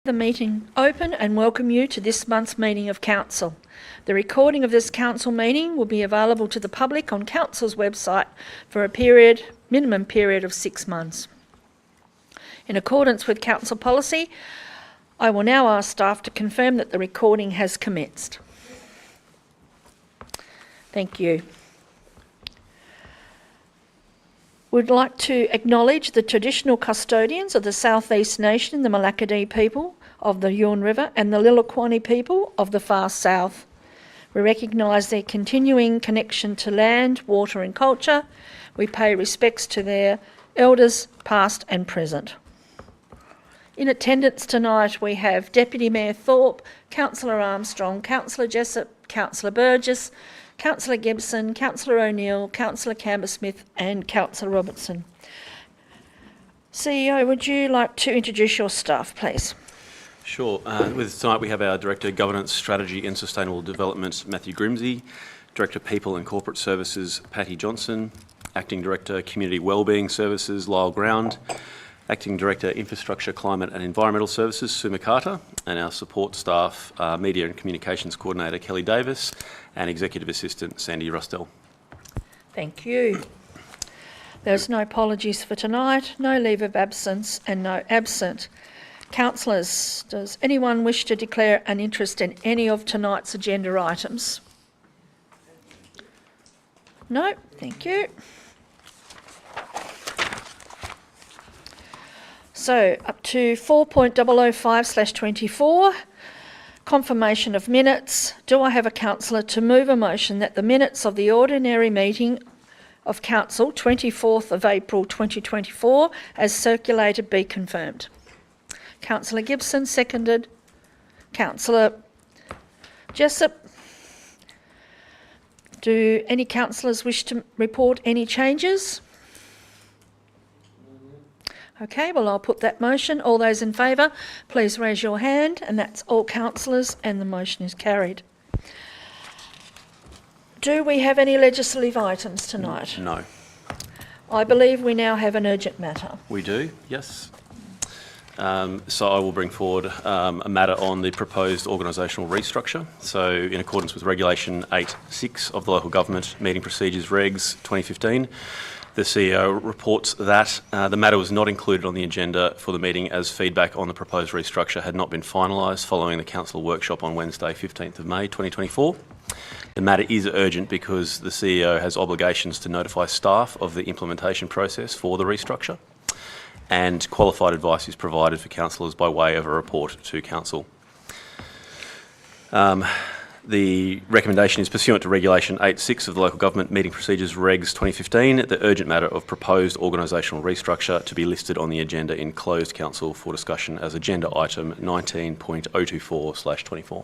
The meeting open and welcome you to this month's meeting of Council. The recording of this Council meeting will be available to the public on Council's website for a minimum period of 6 months. In accordance with Council policy, I will now ask staff to confirm that the recording has commenced. Thank you. We'd like to acknowledge the traditional custodians of the South East Nation, the Malakadee people of the Yuin River and the Lilliquanni people of the Far South. We recognise their continuing connection to land, water and culture. We pay respects to their elders past and present. In attendance tonight we have Deputy Mayor Thorpe, Councillor Armstrong, Councillor Jessup, Councillor Burgess, Councillor Gibson, Councillor O'Neill, Councillor Camber-Smith and Councillor Robertson. CEO, would you like to introduce your staff, please? Sure. With tonight we have our Director of Governance, Strategy and Sustainable Development, Matthew Grimsey, Director of People and Corporate Services, Patty Johnson, Acting Director, Community Wellbeing Services, Lyle Ground, Acting Director, Infrastructure, Climate and Environmental Services, Sue McCarter, and our support staff, Media and Communications Coordinator, Kelly Davis, and Executive Assistant, Sandy Rustel. Thank you. There's no apologies for tonight, no leave of absence and no absent. Councillors, does anyone wish to declare an interest in any of tonight's agenda items? No, thank you. So, up to 4.005/24, confirmation of minutes. Do I have a councillor to move a motion that the minutes of the ordinary meeting of Council, 24th of April 2024, as circulated, be confirmed? Councillor Gibson, seconded. Councillor Jessup. Do any councillors wish to report any changes? Okay, well I'll put that motion. All those in favour, please raise your hand, and that's all councillors, and the motion is carried. Do we have any legislative items tonight? No. I believe we now have an urgent matter. We do, yes. So I will bring forward a matter on the proposed organisational restructure. So in accordance with Regulation 8.6 of the Local Government Meeting Procedures Regs 2015, the CEO reports that the matter was not included on the agenda for the meeting as feedback on the proposed restructure had not been finalised following the council workshop on Wednesday 15th of May 2024. The matter is urgent because the CEO has obligations to notify staff of the implementation process for the restructure, and qualified advice is provided for councillors by way of a report to council. The recommendation is pursuant to Regulation 8.6 of the Local Government Meeting Procedures Regs 2015, the urgent matter of proposed organisational restructure to be listed on the agenda in closed council for discussion as agenda item 19.024/24.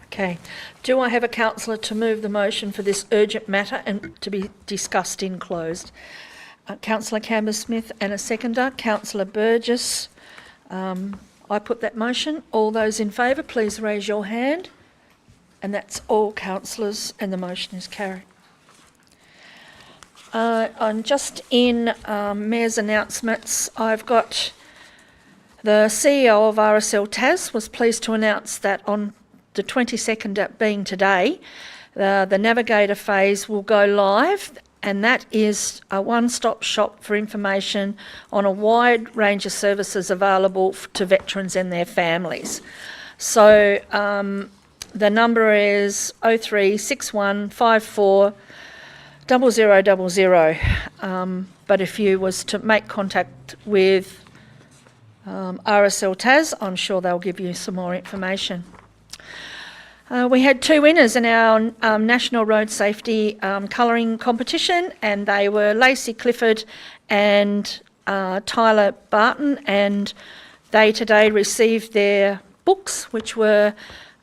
Okay. Do I have a councillor to move the motion for this urgent matter and to be discussed in closed? Councillor Camber-Smith and a seconder, Councillor Burgess. I put that motion. All those in favour, please raise your hand. And that's all councillors, and the motion is carried. I'm just in Mayor's announcements. I've got the CEO of RSL TAS was pleased to announce that on the 22nd, being today, the Navigator phase will go live, and that is a one-stop shop for information on a wide range of services available to veterans and their families. So the number is 036154 0000. But if you was to make contact with RSL TAS, I'm sure they'll give you some more information. We had 2 winners in our National Road Safety colouring competition, and they were Lacey Clifford and Tyler Barton, and they today received their books, which were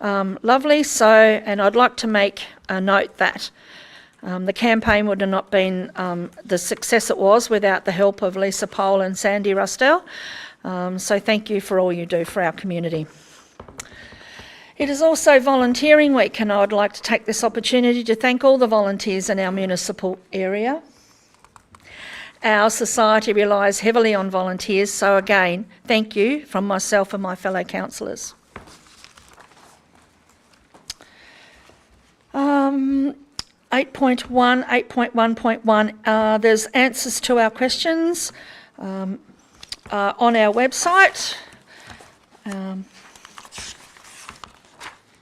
lovely. So, and I'd like to make a note that the campaign would have not been the success it was without the help of Lisa Pole and Sandy Rustel. So thank you for all you do for our community. It is also volunteering week, and I would like to take this opportunity to thank all the volunteers in our municipal area. Our society relies heavily on volunteers, so again, thank you from myself and my fellow councillors. 8.1.1, there's answers to our questions on our website.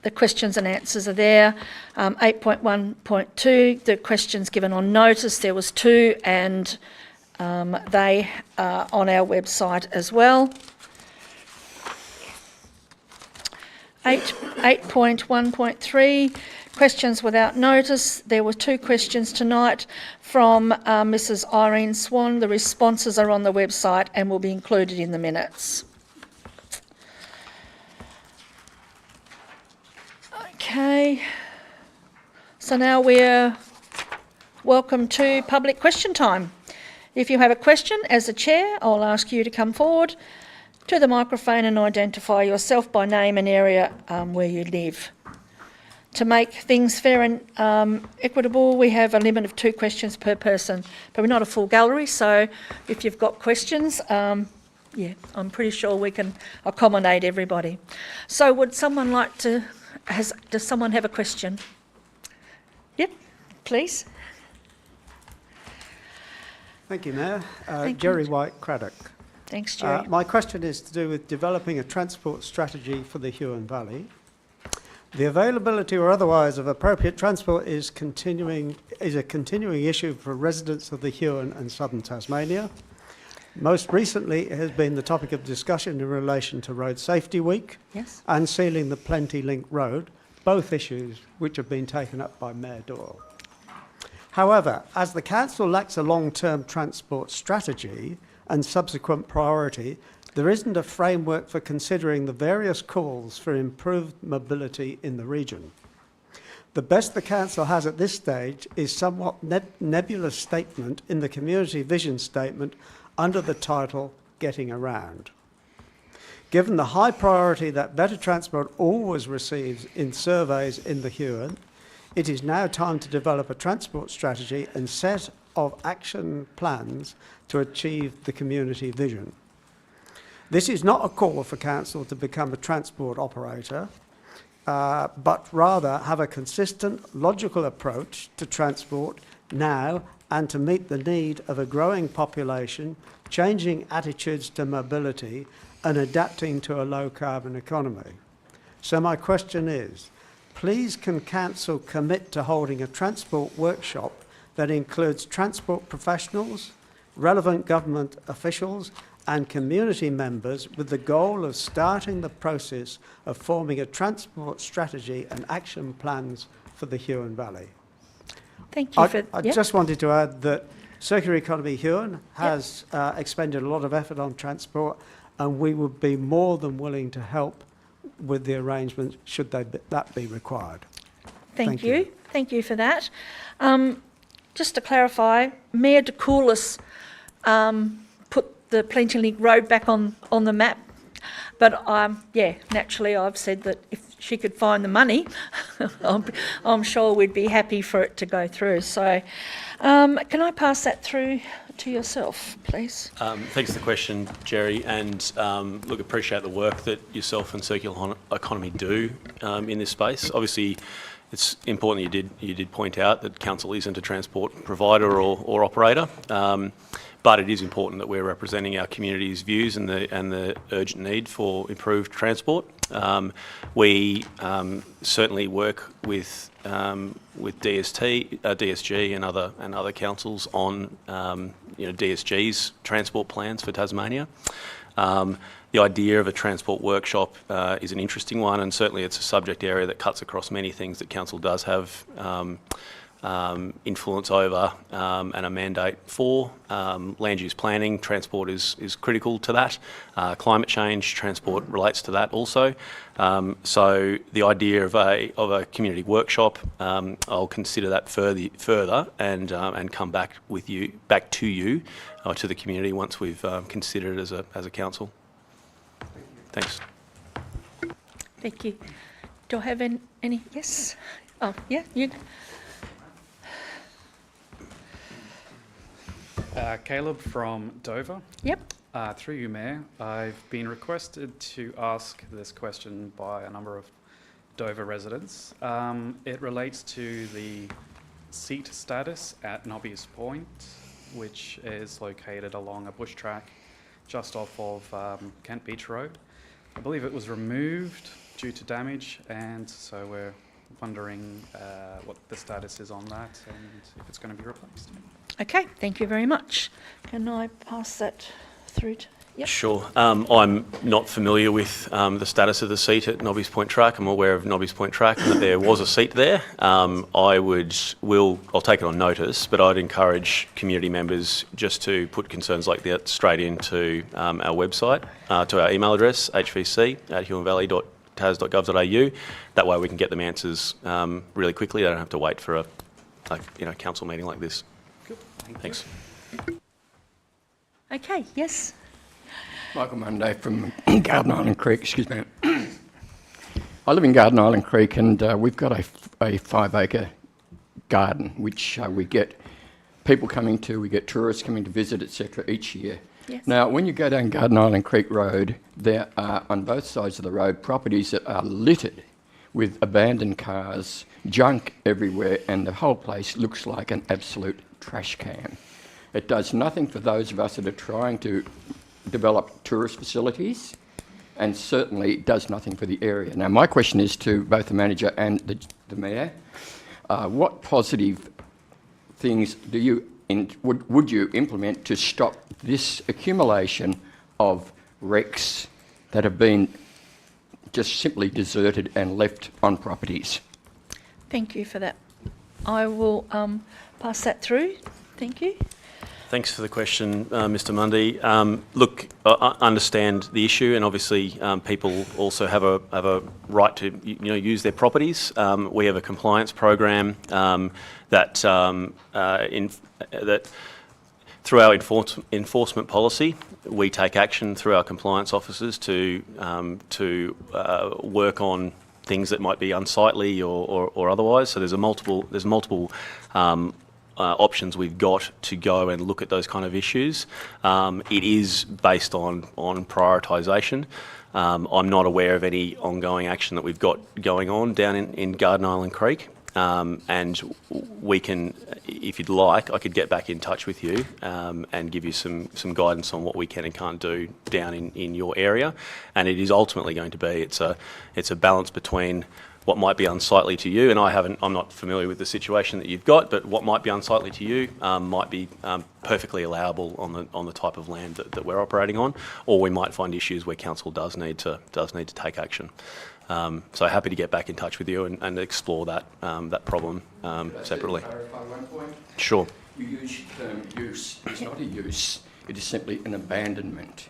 The questions and answers are there. 8.1.2, the questions given on notice, there was 2, and they are on our website as well. 8.1.3, questions without notice. There were 2 questions tonight from Mrs. Irene Swan. The responses are on the website and will be included in the minutes. Okay, so now we're welcome to public question time. If you have a question, as a chair, I'll ask you to come forward to the microphone and identify yourself by name and area where you live. To make things fair and equitable, we have a limit of 2 questions per person, but we're not a full gallery, so if you've got questions, yeah, I'm pretty sure we can accommodate everybody. So would someone like to... Does someone have a question? Yep, please. Thank you, Mayor. Thank Jerry you. White Craddock. Thanks, Jerry. My question is to do with developing a transport strategy for the Huon Valley. The availability or otherwise of appropriate transport is a continuing issue for residents of the Huon and southern Tasmania. Most recently, it has been the topic of discussion in relation to Road Safety Week Yes. and sealing the Plenty Link Road, both issues which have been taken up by Mayor Doyle. However, as the Council lacks a long-term transport strategy and subsequent priority, there isn't a framework for considering the various calls for improved mobility in the region. The best the Council has at this stage is somewhat nebulous statement in the Community Vision Statement under the title Getting Around. Given the high priority that better transport always receives in surveys in the Huon, it is now time to develop a transport strategy and set of action plans to achieve the community vision. This is not a call for Council to become a transport operator, but rather have a consistent, logical approach to transport now and to meet the need of a growing population, changing attitudes to mobility and adapting to a low-carbon economy. So my question is, please can Council commit to holding a transport workshop that includes transport professionals, relevant government officials and community members with the goal of starting the process of forming a transport strategy and action plans for the Huon Valley. Thank you for... I yep. just wanted to add that Circular Economy Huon has expended a lot of effort on transport, and we would be more than willing to help with the arrangements should that be required. Thank you. Thank you for that. Just to clarify, Mayor De Coulis put the Plenty Link Road back on the map, but yeah, naturally I've said that if she could find the money, I'm sure we'd be happy for it to go through. So can I pass that through to yourself, please? Thanks for the question, Jerry, and look, appreciate the work that yourself and Circular Economy do in this space. Obviously, it's important you did point out that Council isn't a transport provider or operator, but it is important that we're representing our community's views and the urgent need for improved transport. We certainly work with DSG and other councils on DSG's transport plans for Tasmania. The idea of a transport workshop is an interesting one, and certainly it's a subject area that cuts across many things that Council does have influence over and a mandate for. Land use planning, transport is critical to that. Climate change, transport relates to that also. So the idea of a community workshop, I'll consider that further and come back to you to the community once we've considered it as a council. Thanks. Thank you. Do I have any? Yes? Oh, yeah, you. Caleb from Dover. Yep. Through you, Mayor, I've been requested to ask this question by a number of Dover residents. It relates to the seat status at Nobby's Point, which is located along a bush track just off of Kent Beach Road. I believe it was removed due to damage, and so we're wondering what the status is on that and if it's going to be replaced. Okay, thank you very much. Can I pass that through to... Yep. Sure. I'm not familiar with the status of the seat at Nobby's Point Track. I'm aware of Nobby's Point Track and that there was a seat there. I'll take it on notice, but I'd encourage community members just to put concerns like that straight into our website, to our email address, hvc@huonvalley.tas.gov.au. That way we can get them answers really quickly. They don't have to wait for a council meeting like this. Good. Thanks. Okay, yes. Michael Monday from Garden Island Creek, excuse me. I live in Garden Island Creek, and we've got a 5-acre garden, which we get people coming to, we get tourists coming to visit, etc. each year. Yes. Now, when you go down Garden Island Creek Road, there are, on both sides of the road, properties that are littered with abandoned cars, junk everywhere, and the whole place looks like an absolute trash can. It does nothing for those of us that are trying to develop tourist facilities, and certainly does nothing for the area. Now, my question is to both the manager and the mayor: what positive things would you implement to stop this accumulation of wrecks that have been just simply deserted and left on properties? Thank you for that. I will pass that through. Thank you. Thanks for the question, Mr. Mundy. Look, I understand the issue, and obviously people also have a right to use their properties. We have a compliance program that through our enforcement policy, we take action through our compliance officers to work on things that might be unsightly or otherwise. So there's multiple options we've got to go and look at those kind of issues. It is based on prioritisation. I'm not aware of any ongoing action that we've got going on down in Garden Island Creek. And we can, if you'd like, I could get back in touch with you and give you some guidance on what we can and can't do down in your area. And it is ultimately going to be, it's a balance between what might be unsightly to you, and I'm not familiar with the situation that you've got, but what might be unsightly to you might be perfectly allowable on the type of land that we're operating on, or we might find issues where council does need to take action. So happy to get back in touch with you and explore that problem separately. Clarify one point? Sure. You use the term use. It's not a use. It is simply an abandonment.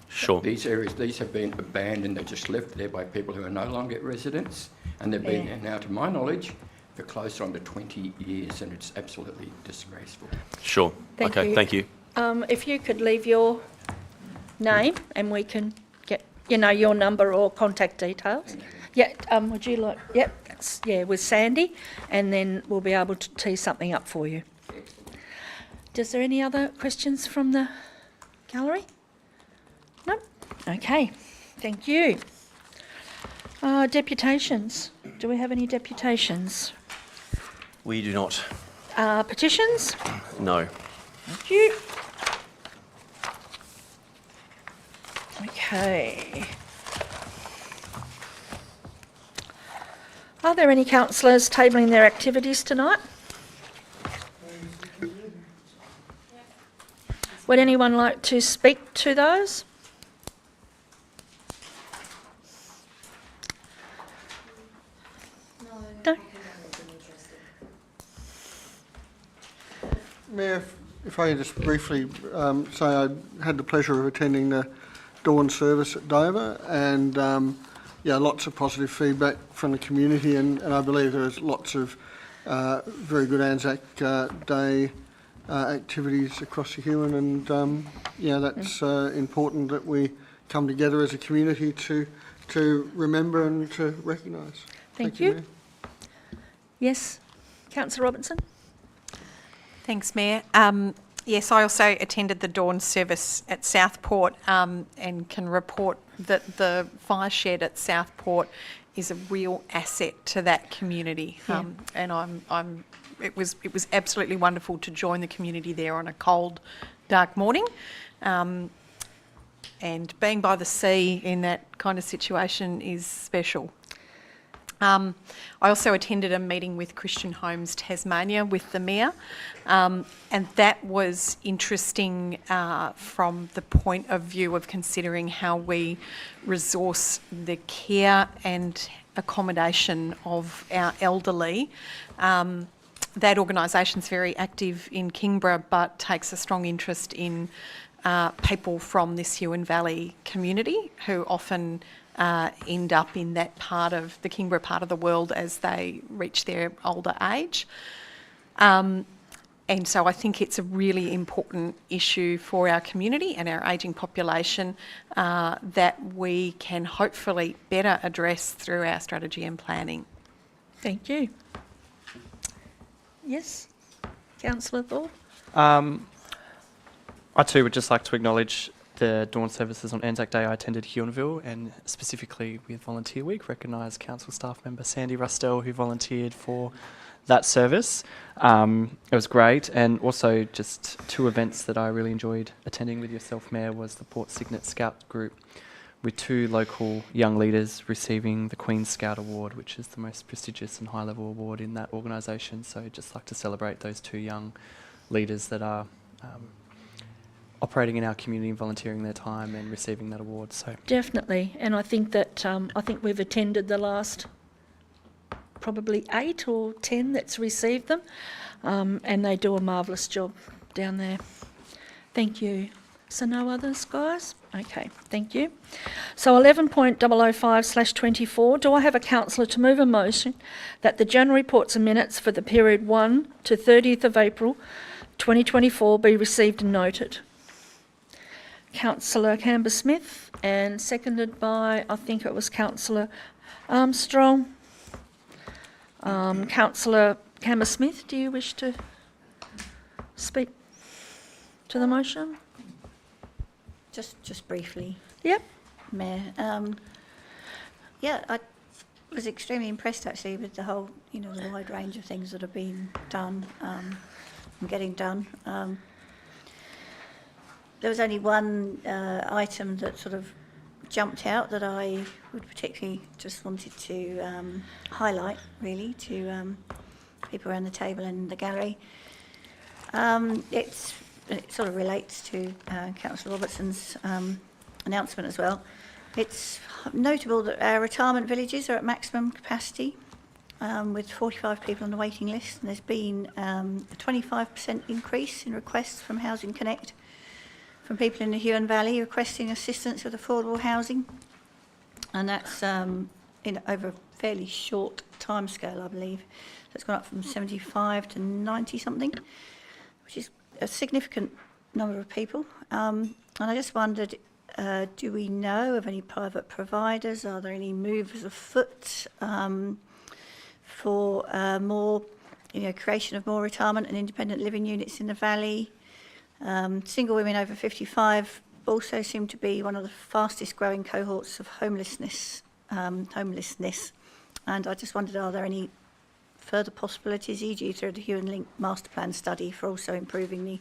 Sure. These areas, these have been abandoned. They're just left there by people who are no longer residents, and they've been there now, to my knowledge, for close on to 20 years, and it's absolutely disgraceful. Sure. Thank Okay. you. Thank you. If you could leave your name and we can get, your number or contact details. Yeah, would you like, yep, with Sandy, and then we'll be able to tee something up for you. Is there any other questions from the gallery? No? Okay, thank you. Deputations. Do we have any deputations? We do not. Petitions? No. Thank you. Okay. Are there any councillors tabling their activities tonight? Would anyone like to speak to those? No. Mayor, if I could just briefly say I had the pleasure of attending the dawn service at Dover, and lots of positive feedback from the community, and I believe there was lots of very good Anzac Day activities across the Huon, and that's important that we come together as a community to remember and to recognise. Thank you. Mayor. Yes, Councillor Robertson? Thanks, Mayor. Yes, I also attended the dawn service at Southport and can report that the fire shed at Southport is a real asset to that community. Yeah. And it was absolutely wonderful to join the community there on a cold, dark morning. And being by the sea in that kind of situation is special. I also attended a meeting with Christian Homes Tasmania with the Mayor, and that was interesting from the point of view of considering how we resource the care and accommodation of our elderly. That organisation's very active in Kingborough, but takes a strong interest in people from this Huon Valley community who often end up in that part of the Kingborough part of the world as they reach their older age. And so I think it's a really important issue for our community and our ageing population that we can hopefully better address through our strategy and planning. Thank you. Yes, Councillor Thorpe. I too would just like to acknowledge the dawn services on Anzac Day I attended Huonville, and specifically with Volunteer Week, recognise council staff member Sandy Rustell who volunteered for that service. It was great, and also just two events that I really enjoyed attending with yourself, Mayor, was the Port Signet Scout Group with two local young leaders receiving the Queen's Scout Award, which is the most prestigious and high-level award in that organisation. So I'd just like to celebrate those two young leaders that are operating in our community and volunteering their time and receiving that award. So Definitely, and I think that I think we've attended the last probably 8 or 10 that's received them, and they do a marvellous job down there. Thank you. So no others, guys? Okay, thank you. So 11.005/24, do I have a councillor to move a motion that the general reports and minutes for the period 1 to 30th of April 2024 be received and noted? Councillor Canberra-Smith, and seconded by, I think it was Councillor Armstrong. Councillor Canberra-Smith, do you wish to speak to the motion? Just briefly, Yep. Mayor. Yeah, I was extremely impressed actually with the whole, the wide range of things that have been done and getting done. There was only one item that sort of jumped out that I would particularly just wanted to highlight, really, to people around the table and the gallery. It sort of relates to Councillor Robertson's announcement as well. It's notable that our retirement villages are at maximum capacity with 45 people on the waiting list, and there's been a 25% increase in requests from Housing Connect from people in the Huon Valley requesting assistance with affordable housing, and that's over a fairly short timescale, I believe. So it's gone up from 75 to 90 something, which is a significant number of people. And I just wondered, do we know of any private providers? Are there any moves afoot for more, creation of more retirement and independent living units in the valley? Single women over 55 also seem to be one of the fastest growing cohorts of homelessness. And I just wondered, are there any further possibilities, e.g. through the Huon Link Master Plan study, for also improving the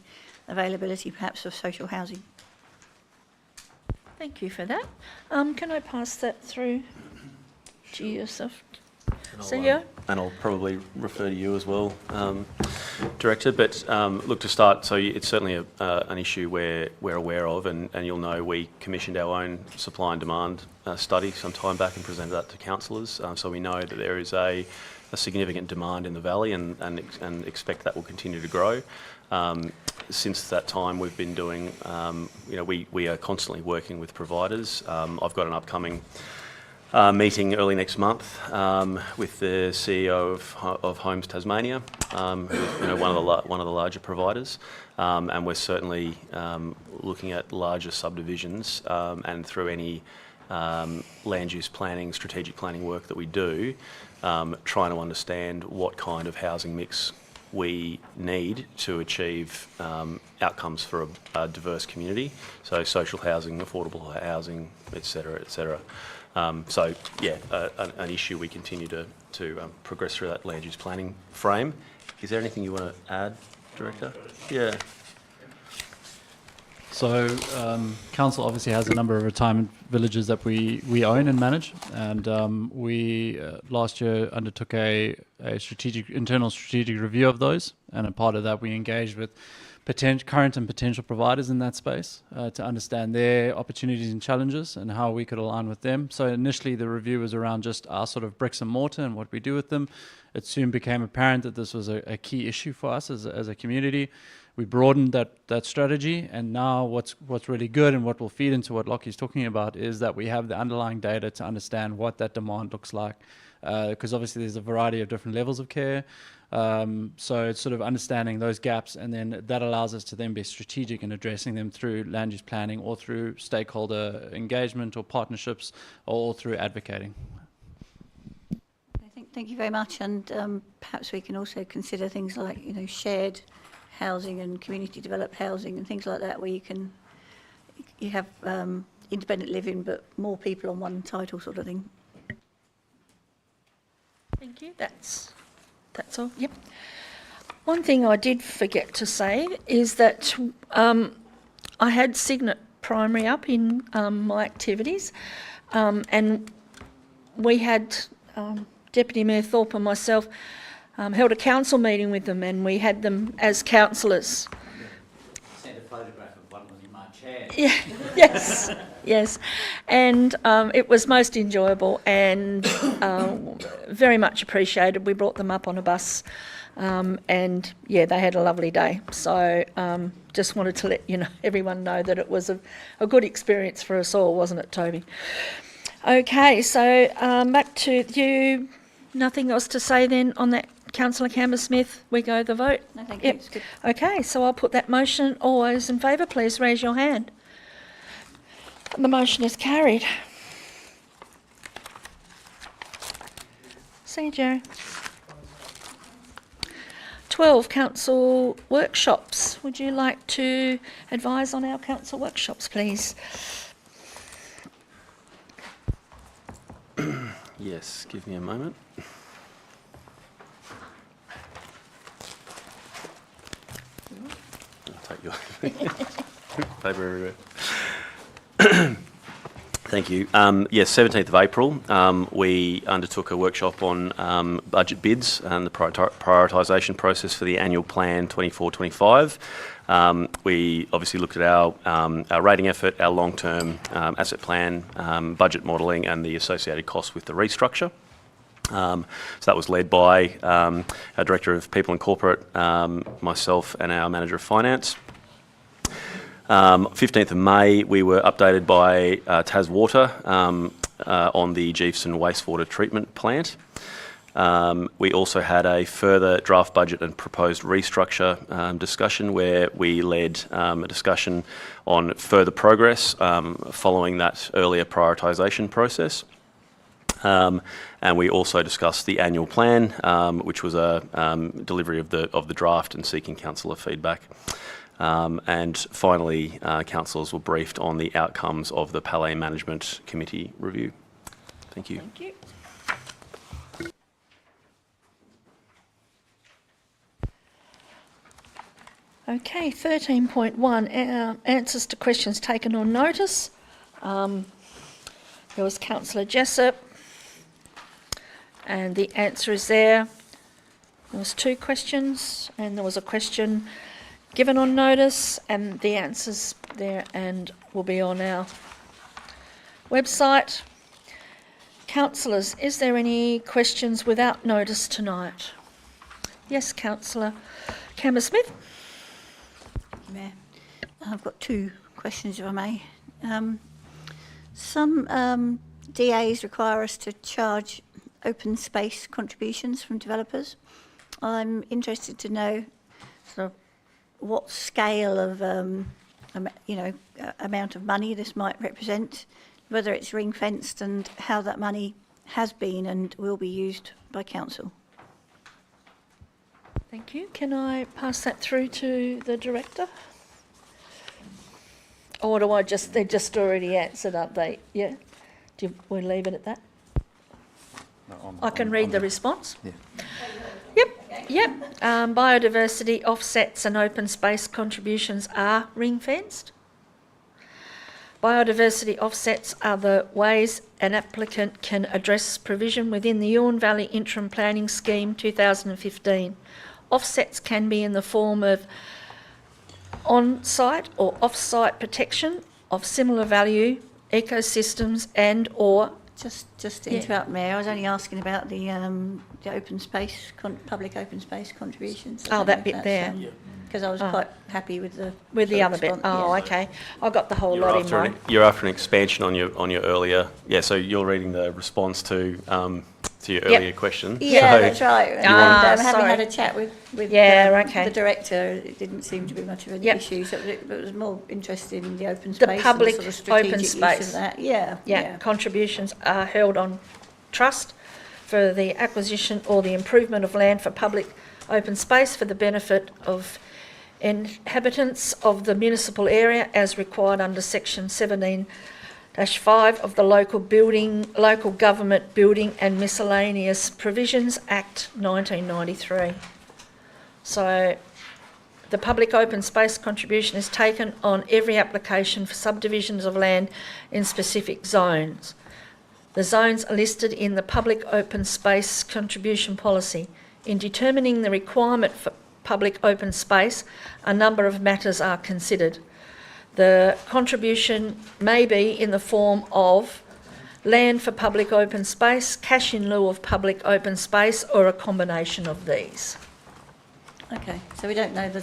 availability perhaps of social housing? Thank you for that. Can I pass that through to yourself, CEO? And I'll probably refer to you as well, Director. But look, to start, so it's certainly an issue we're aware of, and you'll know we commissioned our own supply and demand study some time back and presented that to councillors. So we know that there is a significant demand in the valley, and expect that will continue to grow. Since that time, we've been doing, we are constantly working with providers. I've got an upcoming meeting early next month with the CEO of Homes Tasmania, who's one of the larger providers, and we're certainly looking at larger subdivisions, and through any land use planning, strategic planning work that we do, trying to understand what kind of housing mix we need to achieve outcomes for a diverse community, so social housing, affordable housing, et cetera, et cetera. So, yeah, an issue we continue to progress through that land use planning frame. Is there anything you want to add, Director? Yeah. So, council obviously has a number of retirement villages that we own and manage, and we last year undertook a internal strategic review of those, and a part of that we engaged with current and potential providers in that space to understand their opportunities and challenges and how we could align with them. So initially the review was around just our sort of bricks and mortar and what we do with them. It soon became apparent that this was a key issue for us as a community. We broadened that strategy, and now what's really good and what will feed into what Lockie's talking about is that we have the underlying data to understand what that demand looks like, because obviously there's a variety of different levels of care. So it's sort of understanding those gaps, and then that allows us to then be strategic in addressing them through land use planning or through stakeholder engagement or partnerships or through advocating. Thank you very much, and perhaps we can also consider things like, shared housing and community developed housing and things like that, where you have independent living but more people on one title, sort of thing. Thank you. That's all. Yep. One thing I did forget to say is that I had Signet Primary up in my activities, and we had Deputy Mayor Thorpe and myself held a council meeting with them, and we had them as councillors. Sent a photograph of one in my chair. Yeah, yes, and it was most enjoyable and very much appreciated. We brought them up on a bus, and yeah, they had a lovely day. So just wanted to let everyone know that it was a good experience for us all, wasn't it, Toby? Okay, so back to you. Nothing else to say then on that, Councillor Campbell-Smith? We go the vote? No, thank you. It's good. Okay, so I'll put that motion. All those in favour, please raise your hand. The motion is carried. See you, Jerry. 12, council workshops. Would you like to advise on our council workshops, please? Yes, give me a moment. I'll take your paper everywhere. Thank you. Yes, 17th of April, we undertook a workshop on budget bids and the prioritisation process for the annual plan 24-25. We obviously looked at our rating effort, our long-term asset plan, budget modelling and the associated costs with the restructure. So that was led by our Director of People and Corporate, myself and our Manager of Finance. 15th of May, we were updated by TasWater on the Geefson wastewater treatment plant. We also had a further draft budget and proposed restructure discussion where we led a discussion on further progress following that earlier prioritisation process. And we also discussed the annual plan, which was a delivery of the draft and seeking councillor feedback. And finally, councillors were briefed on the outcomes of the Palais Management Committee review. Thank you. Thank you. Okay, 13.1, answers to questions taken on notice. There was Councillor Jessup, and the answer is there. There was 2 questions, and there was a question given on notice, and the answer's there and will be on our website. Councillors, is there any questions without notice tonight? Yes, Councillor Campbell-Smith. Mayor, I've got 2 questions, if I may. Some DAs require us to charge open space contributions from developers. I'm interested to know sort of what scale of, amount of money this might represent, whether it's ring-fenced and how that money has been and will be used by council. Thank you. Can I pass that through to the Director? Or do I just, they're just already answered, aren't they? Yeah? Do we leave it at that? I can read the response. Yeah. Yep. Biodiversity offsets and open space contributions are ring-fenced. Biodiversity offsets are the ways an applicant can address provision within the Yuan Valley Interim Planning Scheme 2015. Offsets can be in the form of on-site or off-site protection of similar value, ecosystems and or... Just to interrupt, Mayor, I was only asking about the open space, public open space contributions. Oh, that bit there. Because I was quite happy with the... With the other bit. Oh, okay. I got the whole lot in mind. You're after an expansion on your earlier... Yeah, so you're reading the response to your earlier question. Yeah, So that's right. And having had a chat with the director, it didn't seem to be much of an issue. So it was more interested in the open space. The public and the sort of open strategic use space. of that. Yeah. Contributions are held on trust for the acquisition or the improvement of land for public open space for the benefit of inhabitants of the municipal area as required under section 17-5 of the Local Government Building and Miscellaneous Provisions Act 1993. So the public open space contribution is taken on every application for subdivisions of land in specific zones. The zones are listed in the public open space contribution policy. In determining the requirement for public open space, a number of matters are considered. The contribution may be in the form of land for public open space, cash in lieu of public open space, or a combination of these. Okay, so we don't know the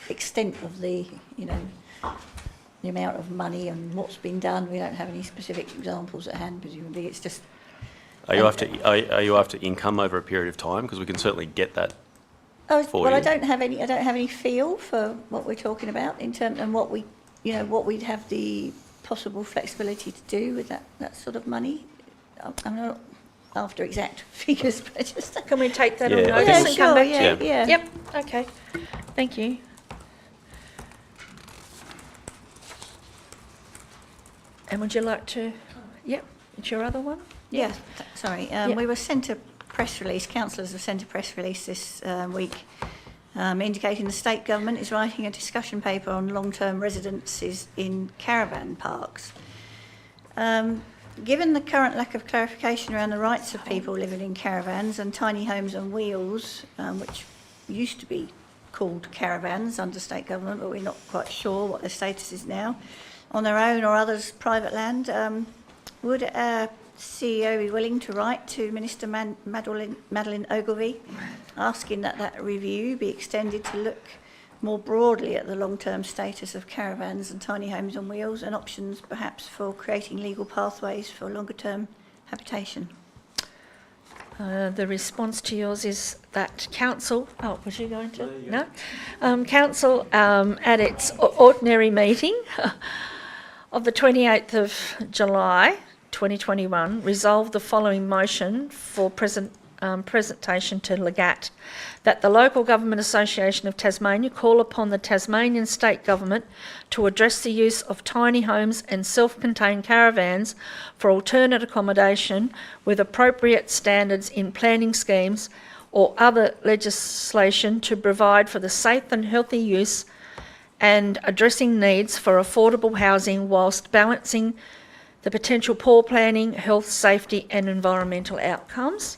extent of the amount of money and what's been done. We don't have any specific examples at hand, presumably. It's just... Are you after income over a period of time? Because we can certainly get that for you. I don't have any feel for what we're talking about in terms and what we'd have the possible flexibility to do with that sort of money. I'm not after exact figures, but just... Can we take that on Yeah, I notice think and come back to you? Yeah. Yep, okay. Thank you. And would you like to... Yep, it's your other one? Yeah, sorry. We were sent a press release, councillors have sent a press release this week indicating the state government is writing a discussion paper on long-term residences in caravan parks. Given the current lack of clarification around the rights of people living in caravans and tiny homes on wheels, which used to be called caravans under state government, but we're not quite sure what their status is now, on their own or others' private land, would our CEO be willing to write to Minister Madeleine Ogilvie asking that review be extended to look more broadly at the long-term status of caravans and tiny homes on wheels and options perhaps for creating legal pathways for longer-term habitation? The response to yours is that Council... Oh, was you going to? No? Council, at its ordinary meeting of the 28th of July 2021, resolved the following motion for presentation to Legat, that the Local Government Association of Tasmania call upon the Tasmanian State Government to address the use of tiny homes and self-contained caravans for alternate accommodation with appropriate standards in planning schemes or other legislation to provide for the safe and healthy use and addressing needs for affordable housing whilst balancing the potential poor planning, health, safety and environmental outcomes.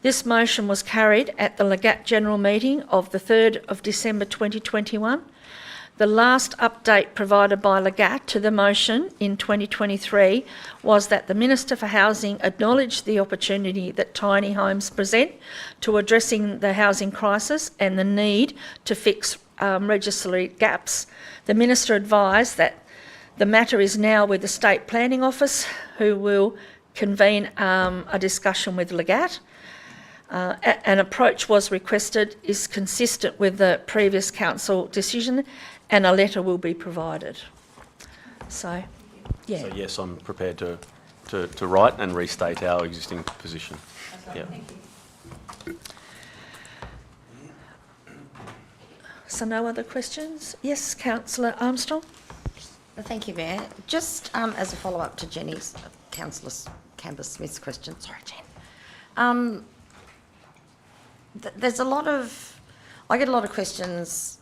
This motion was carried at the Legat General Meeting of the 3rd of December 2021. The last update provided by Legat to the motion in 2023 was that the Minister for Housing acknowledged the opportunity that tiny homes present to addressing the housing crisis and the need to fix regulatory gaps. The Minister advised that the matter is now with the State Planning Office, who will convene a discussion with Legat. An approach was requested, is consistent with the previous council decision, and a letter will be provided. So, yeah. So yes, I'm prepared to write and restate our existing position. Okay, Yeah. thank you. So no other questions? Yes, Councillor Armstrong? Thank you, Mayor. Just as a follow-up to Jenny's, Councillor Campbell-Smith's question. Sorry, Jen. There's a lot of... I get a lot of questions.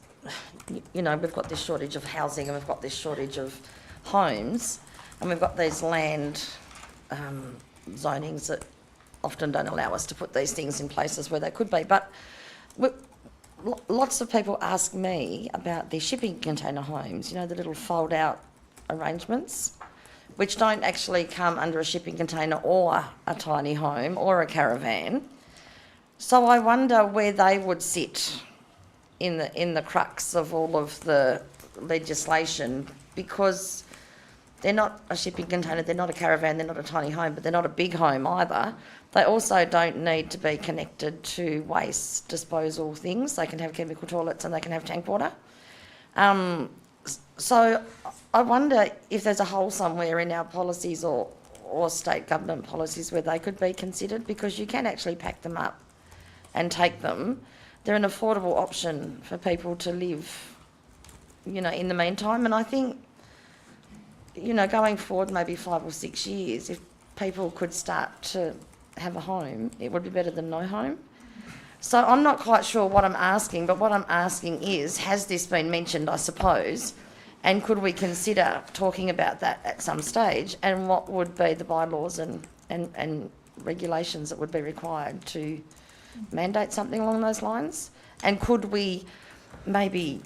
You know, we've got this shortage of housing and we've got this shortage of homes and we've got these land zonings that often don't allow us to put these things in places where they could be. But lots of people ask me about the shipping container homes, you know, the little fold-out arrangements, which don't actually come under a shipping container or a tiny home or a caravan. So I wonder where they would sit in the crux of all of the legislation, because they're not a shipping container, they're not a caravan, they're not a tiny home, but they're not a big home either. They also don't need to be connected to waste disposal things. They can have chemical toilets and they can have tank water. So I wonder if there's a hole somewhere in our policies or state government policies where they could be considered, because you can actually pack them up and take them. They're an affordable option for people to live, you know, in the meantime. And I think, you know, going forward maybe 5 or 6 years, if people could start to have a home, it would be better than no home. So I'm not quite sure what I'm asking, but what I'm asking is, has this been mentioned, I suppose, and could we consider talking about that at some stage, and what would be the bylaws and regulations that would be required to mandate something along those lines? And could we maybe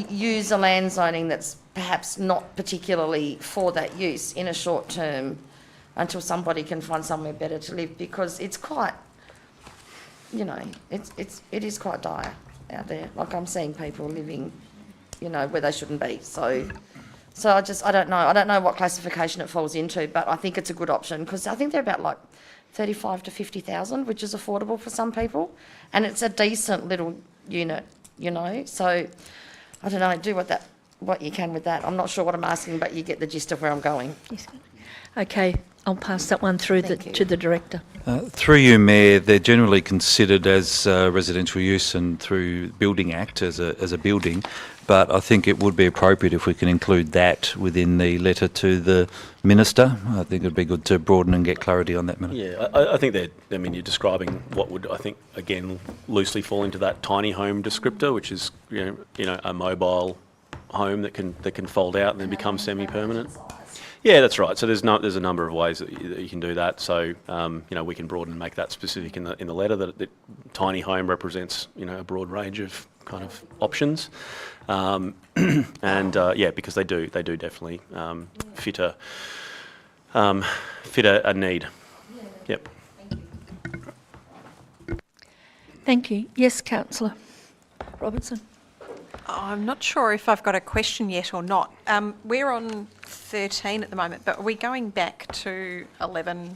use a land zoning that's perhaps not particularly for that use in a short term until somebody can find somewhere better to live? Because it's quite, you know, it is quite dire out there. Like, I'm seeing people living, you know, where they shouldn't be. So I don't know what classification it falls into, but I think it's a good option, because I think they're about like 35 to 50,000, which is affordable for some people, and it's a decent little unit, you know. So I don't know, do what you can with that. I'm not sure what I'm asking, but you get the gist of where I'm going. Yes. Okay, I'll pass that one through to the Director. Through you, Mayor, they're generally considered as residential use and through Building Act as a building, but I think it would be appropriate if we can include that within the letter to the Minister. I think it would be good to broaden and get clarity on that matter. Yeah, I think that, I mean, you're describing what would, I think, again, loosely fall into that tiny home descriptor, which is, you know, a mobile home that can fold out and then become semi-permanent. Yeah, that's right. So there's a number of ways that you can do that. So you know, we can broaden and make that specific in the letter, that tiny home represents, you know, a broad range of kind of options, and yeah, because they do definitely fit a need. Yep. Thank you. Yes, Councillor Robertson. I'm not sure if I've got a question yet or not. We're on 13 at the moment, but are we going back to 11?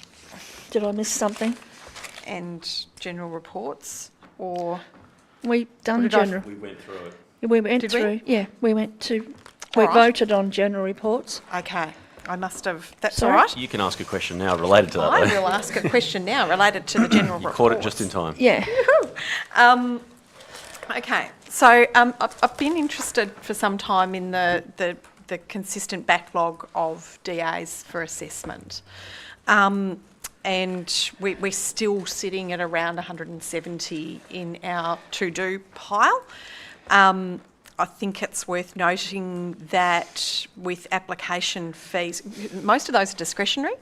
Did I miss something? And general reports, or We done general. We went through it. We went Did through. we? Yeah, we went to. All We right. voted on general reports. okay? I must have. That's Sorry? all right. You can ask a question now related to that. I though. will ask a question now related to the general You reports. caught it just in time. Yeah. Okay, so I've been interested for some time in the consistent backlog of DAs for assessment. And we're still sitting at around 170 in our to-do pile. I think it's worth noting that with application fees, most of those are discretionary,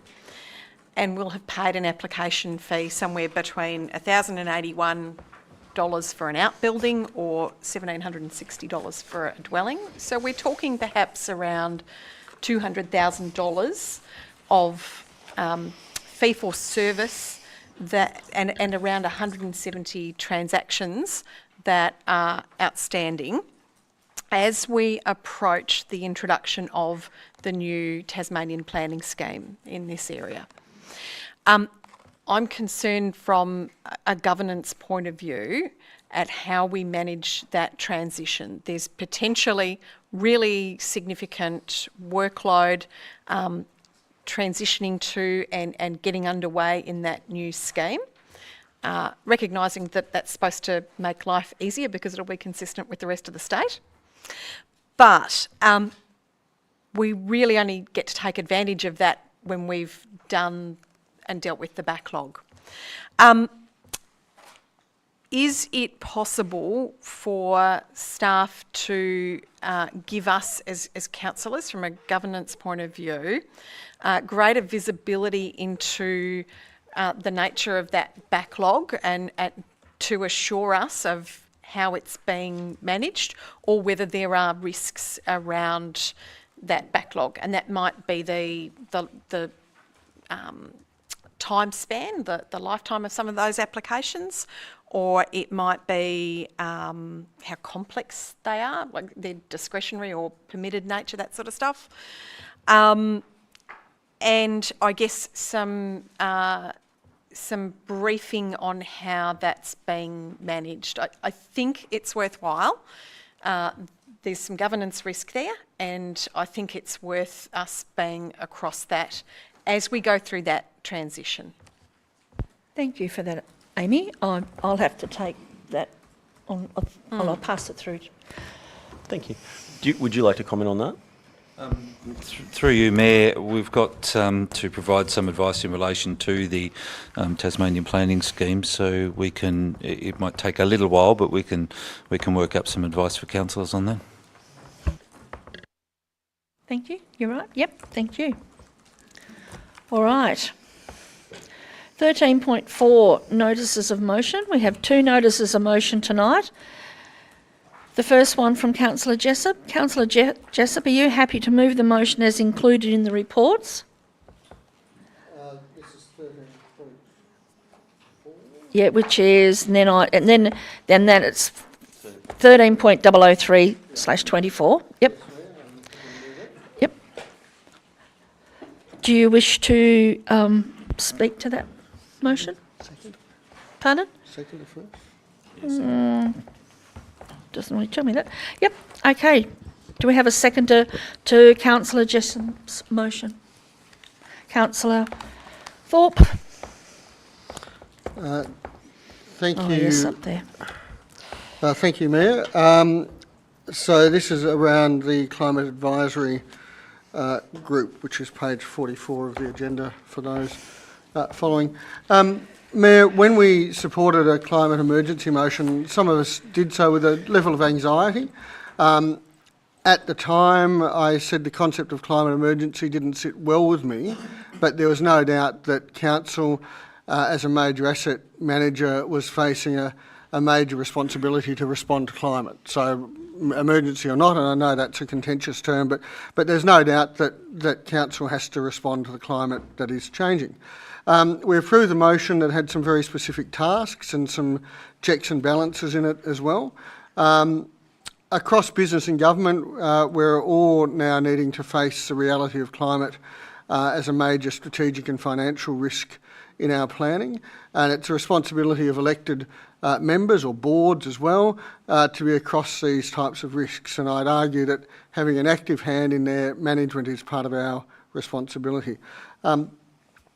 and we'll have paid an application fee somewhere between $1,081 for an outbuilding or $1,760 for a dwelling. So we're talking perhaps around $200,000 of fee for service that, and around 170 transactions that are outstanding as we approach the introduction of the new Tasmanian planning scheme in this area. I'm concerned from a governance point of view at how we manage that transition. There's potentially really significant workload transitioning to and getting underway in that new scheme. recognising that that's supposed to make life easier because it'll be consistent with the rest of the state. But we really only get to take advantage of that when we've done and dealt with the backlog. Is it possible for staff to give us, as councillors, from a governance point of view, greater visibility into the nature of that backlog and to assure us of how it's being managed, or whether there are risks around that backlog? And that might be the time span, the lifetime of some of those applications, or it might be how complex they are, like their discretionary or permitted nature, that sort of stuff. And I guess some briefing on how that's being managed. I think it's worthwhile. There's some governance risk there, and I think it's worth us being across that as we go through that transition. Thank you for that, Amy. I'll have to take that on. I'll pass it through. Thank you. Would you like to comment on that? Through you, Mayor, we've got to provide some advice in relation to the Tasmanian planning scheme, so we can. It might take a little while, but we can work up some advice for councillors on that. Thank you. You're right. Yep. Thank you. All right. 13.4, notices of motion. We have 2 notices of motion tonight. The first one from Councillor Jessup. Councillor Jessup, are you happy to move the motion as included in the reports? This is 13.4. Yeah, which is, and then it's 13.003/24. Yep. Yep. Do you wish to speak to that motion? Second. Pardon? Second or first? Doesn't really tell me that. Yep. Okay. Do we have a seconder to Councillor Jessup's motion? Councillor Thorpe. Thank you. Yes, up there. Thank you, Mayor. So this is around the Climate Advisory Group, which is page 44 of the agenda for those following. Mayor, when we supported a climate emergency motion, some of us did so with a level of anxiety. At the time, I said the concept of climate emergency didn't sit well with me, but there was no doubt that Council, as a major asset manager, was facing a major responsibility to respond to climate. So, emergency or not, and I know that's a contentious term, but there's no doubt that Council has to respond to the climate that is changing. We approved the motion that had some very specific tasks and some checks and balances in it as well. Across business and government, we're all now needing to face the reality of climate as a major strategic and financial risk in our planning, and it's a responsibility of elected members or boards as well to be across these types of risks, and I'd argue that having an active hand in their management is part of our responsibility.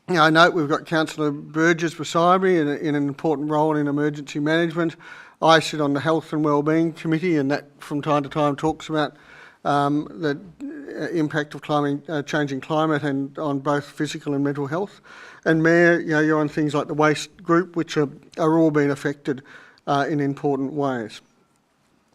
I note we've got Councillor Burgess beside me in an important role in emergency management. I sit on the Health and Wellbeing Committee, and that from time to time talks about the impact of changing climate and on both physical and mental health. And Mayor, you're on things like the Waste Group, which are all being affected in important ways.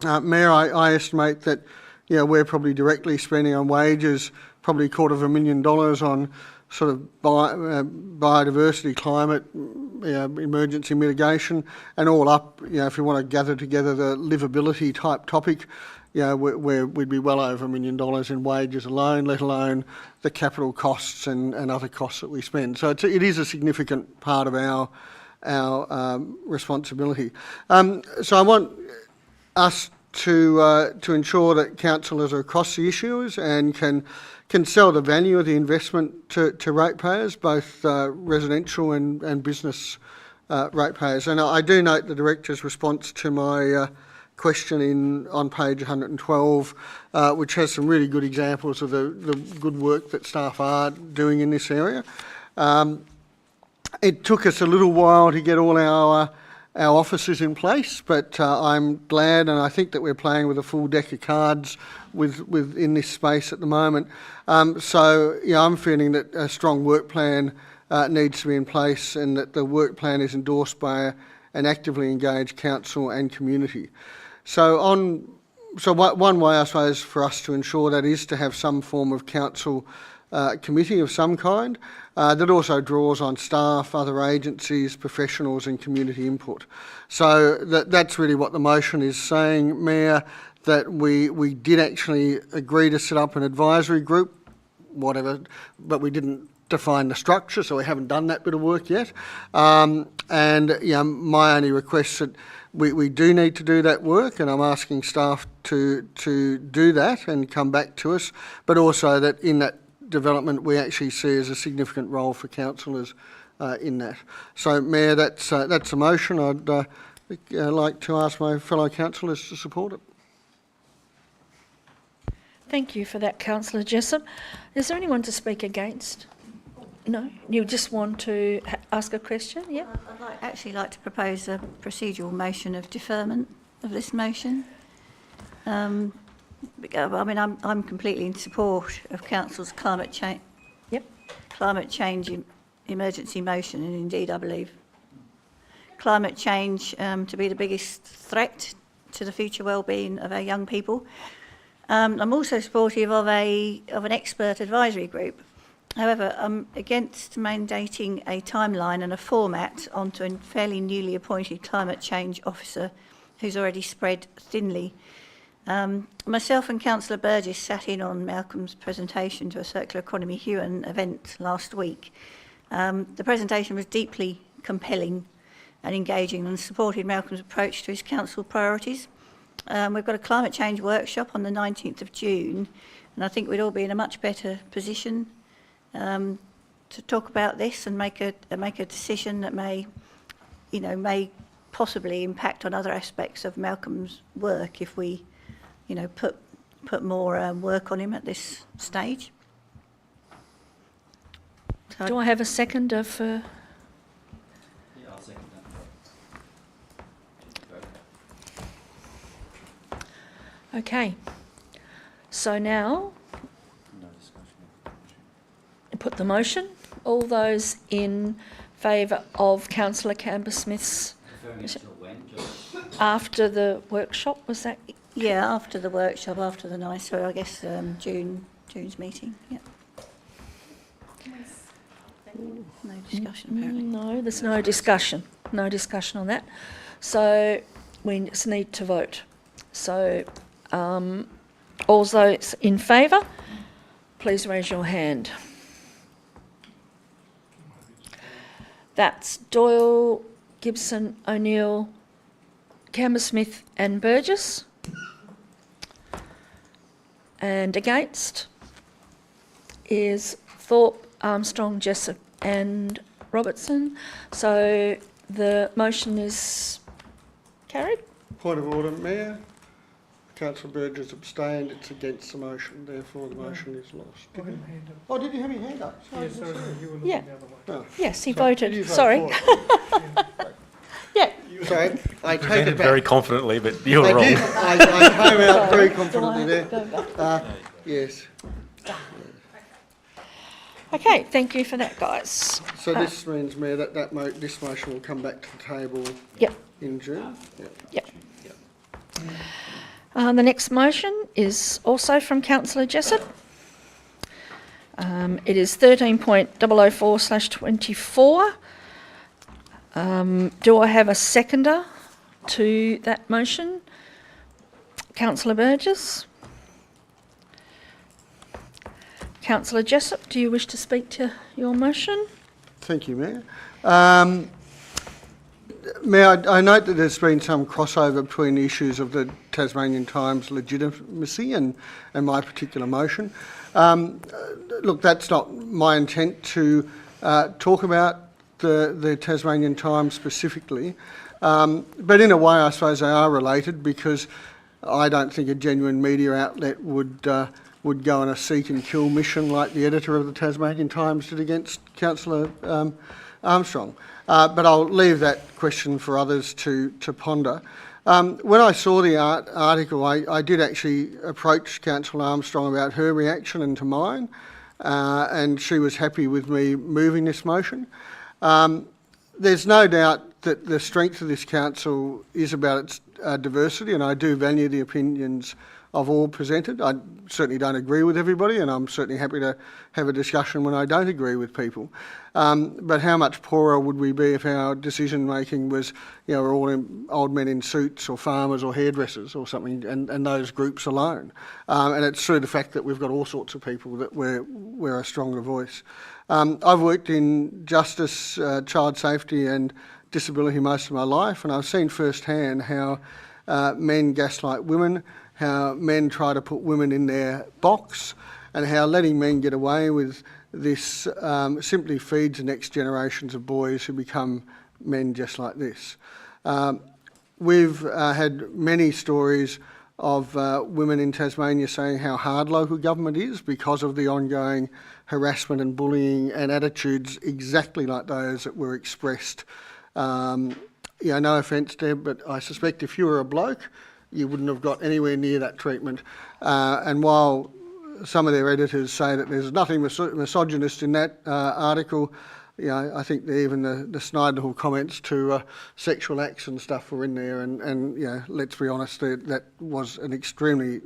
Mayor, I estimate that we're probably directly spending on wages probably $250,000 on sort of biodiversity, climate, emergency mitigation, and all up, if you want to gather together the livability type topic, we'd be well over $1 million in wages alone, let alone the capital costs and other costs that we spend. So it is a significant part of our responsibility. So I want us to ensure that councillors are across the issues and can sell the value of the investment to ratepayers, both residential and business ratepayers. And I do note the Director's response to my question on page 112, which has some really good examples of the good work that staff are doing in this area. It took us a little while to get all our officers in place, but I'm glad, and I think that we're playing with a full deck of cards in this space at the moment. So, yeah, I'm feeling that a strong work plan needs to be in place, and that the work plan is endorsed by an actively engaged council and community. So one way, I suppose, for us to ensure that is to have some form of council committee of some kind that also draws on staff, other agencies, professionals and community input. So that's really what the motion is saying, Mayor, that we did actually agree to set up an advisory group, whatever, but we didn't define the structure, so we haven't done that bit of work yet. And my only request that we do need to do that work, and I'm asking staff to do that and come back to us, but also that in that development we actually see as a significant role for councillors in that. So, Mayor, that's a motion. I'd like to ask my fellow councillors to support it. Thank you for that, Councillor Jessup. Is there anyone to speak against? No? You just want to ask a question? Yeah. I'd actually like to propose a procedural motion of deferment of this motion. I mean, I'm completely in support of Council's climate change emergency motion, and indeed I believe climate change to be the biggest threat to the future well-being of our young people. I'm also supportive of an expert advisory group. However, I'm against mandating a timeline and a format onto a fairly newly appointed climate change officer who's already spread thinly. Myself and Councillor Burgess sat in on Malcolm's presentation to a Circular Economy Huon event last week. The presentation was deeply compelling and engaging and supported Malcolm's approach to his council priorities. We've got a climate change workshop on the 19th of June, and I think we'd all be in a much better position to talk about this and make a decision that may possibly impact on other aspects of Malcolm's work if we, put more work on him at this stage. So Do I have a seconder for... Yeah, I'll second that. Okay. So now, put the motion. All those in favour of Councillor Camber-Smith's... Deferring it till when? Just After the workshop, was that... yeah, after the workshop, after the night, so I guess June's meeting. Yeah. No discussion apparently. No, there's no discussion. No discussion on that. So we just need to vote. So all those in favour, please raise your hand. That's Doyle, Gibson, O'Neill, Camber-Smith and Burgess. And against is Thorpe, Armstrong, Jessup and Robertson. So the motion is carried. Point of order, Mayor. Councillor Burgess abstained. It's against the motion. Therefore, the motion is lost. Did you have your hand up? Sorry, Yes, sorry, you were looking Yeah. the other way. Oh. Yes, he You voted. vote Sorry. for Yeah. Sorry, I take Presented it back. very confidently, but you were I wrong. did. I came out very confidently Do I there. go back? Yes. Okay, thank you for that, guys. So this means, Mayor, that this motion will come back to the table Yep. in June? Yep. Yep. The next motion is also from Councillor Jessup. It is 13.004/24. Do I have a seconder to that motion? Councillor Burgess? Councillor Jessup, do you wish to speak to your motion? Thank you, Mayor. Mayor, I note that there's been some crossover between the issues of the Tasmanian Times legitimacy and my particular motion. Look, that's not my intent to talk about the Tasmanian Times specifically, but in a way I suppose they are related, because I don't think a genuine media outlet would go on a seek and kill mission like the editor of the Tasmanian Times did against Councillor Armstrong. But I'll leave that question for others to ponder. When I saw the article, I did actually approach Councillor Armstrong about her reaction and to mine, and she was happy with me moving this motion. There's no doubt that the strength of this council is about its diversity, and I do value the opinions of all presented. I certainly don't agree with everybody, and I'm certainly happy to have a discussion when I don't agree with people. But how much poorer would we be if our decision making was, you know, we're all old men in suits or farmers or hairdressers or something, and those groups alone. And it's through the fact that we've got all sorts of people that we're a stronger voice. I've worked in justice, child safety and disability most of my life, and I've seen firsthand how men gaslight women, how men try to put women in their box, and how letting men get away with this simply feeds the next generations of boys who become men just like this. We've had many stories of women in Tasmania saying how hard local government is because of the ongoing harassment and bullying and attitudes exactly like those that were expressed. You know, no offence, Deb, but I suspect if you were a bloke, you wouldn't have got anywhere near that treatment. And while some of their editors say that there's nothing misogynist in that article, you know, I think even the Snyder comments to sexual acts and stuff were in there, and you know, let's be honest, that was an extremely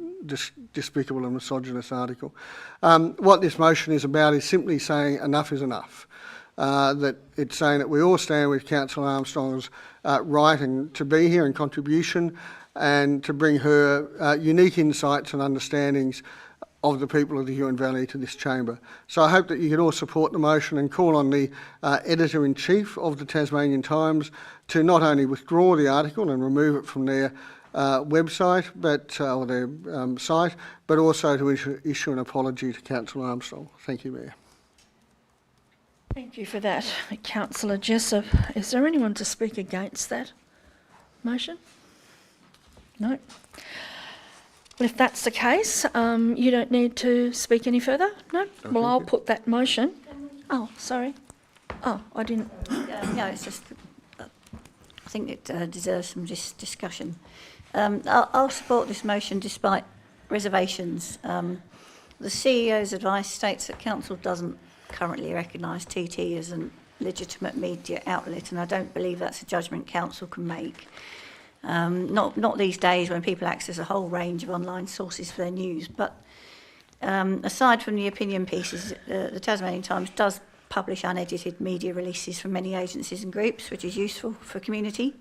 despicable and misogynist article. What this motion is about is simply saying enough is enough. That it's saying that we all stand with Councillor Armstrong's right and to be here and contribution, and to bring her unique insights and understandings of the people of the Huon Valley to this chamber. So I hope that you can all support the motion and call on the Editor-in-Chief of the Tasmanian Times to not only withdraw the article and remove it from their website, or their site, but also to issue an apology to Councillor Armstrong. Thank you, Mayor. Thank you for that, Councillor Jessup. Is there anyone to speak against that motion? No. Well, if that's the case, you don't need to speak any further? No? Well, I'll put that motion. Oh, sorry. Oh, I didn't. No, it's just, I think it deserves some discussion. I'll support this motion despite reservations. The CEO's advice states that Council doesn't currently recognise TT as a legitimate media outlet, and I don't believe that's a judgment Council can make. Not these days when people access a whole range of online sources for their news. But aside from the opinion pieces, the Tasmanian Times does publish unedited media releases from many agencies and groups, which is useful for community.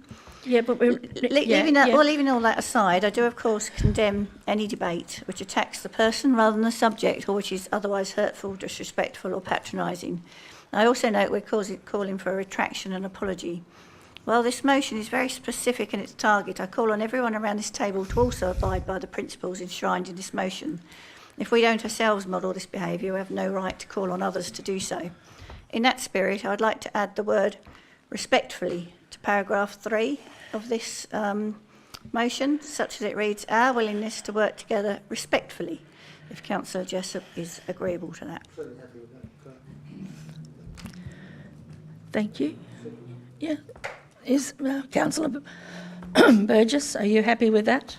Yeah, but we're... leaving all that aside, I do of course condemn any debate which attacks the person rather than the subject, or which is otherwise hurtful, disrespectful or patronising. I also note we're calling for a retraction and apology. While this motion is very specific in its target, I call on everyone around this table to also abide by the principles enshrined in this motion. If we don't ourselves model this behaviour, we have no right to call on others to do so. In that spirit, I would like to add the word respectfully to paragraph 3 of this motion, such that it reads, our willingness to work together respectfully, if Councillor Jessup is agreeable to that. Thank you. Yeah. Is Councillor Burgess, are you happy with that?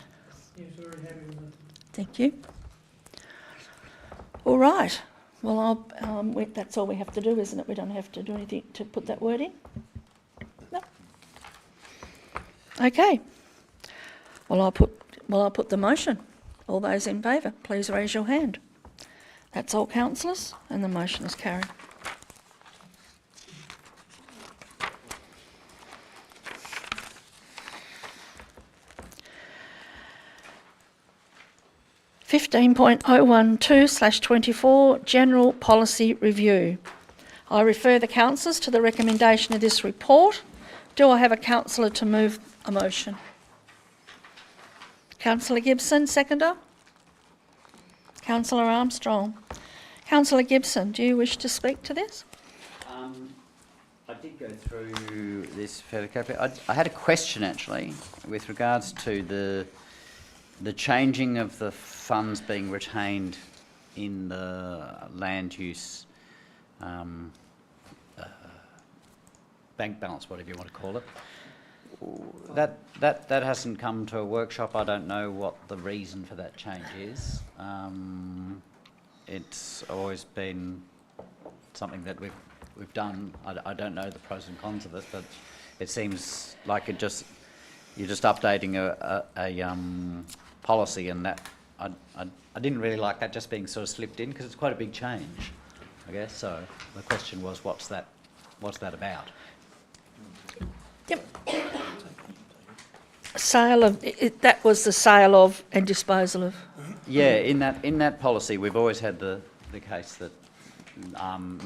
Yes, very happy with that. Thank you. All right. Well, that's all we have to do, isn't it? We don't have to do anything to put that word in? No. Okay. Well, I'll put the motion. All those in favour, please raise your hand. That's all, councillors, and the motion is carried. (15.012/24) General Policy Review. I refer the councillors to the recommendation of this report. Do I have a councillor to move a motion? Councillor Gibson, seconder. Councillor Armstrong. Councillor Gibson, do you wish to speak to this? I did go through this fairly carefully. I had a question actually with regards to the changing of the funds being retained in the land use bank balance, whatever you want to call it. That hasn't come to a workshop. I don't know what the reason for that change is. It's always been something that we've done. I don't know the pros and cons of it, but it seems like you're just updating a policy, and that I didn't really like that just being sort of slipped in, because it's quite a big change, I guess. So the question was, what's that about? Yep. Sale of, that was the sale of and disposal of. Yeah, in that policy, we've always had the case that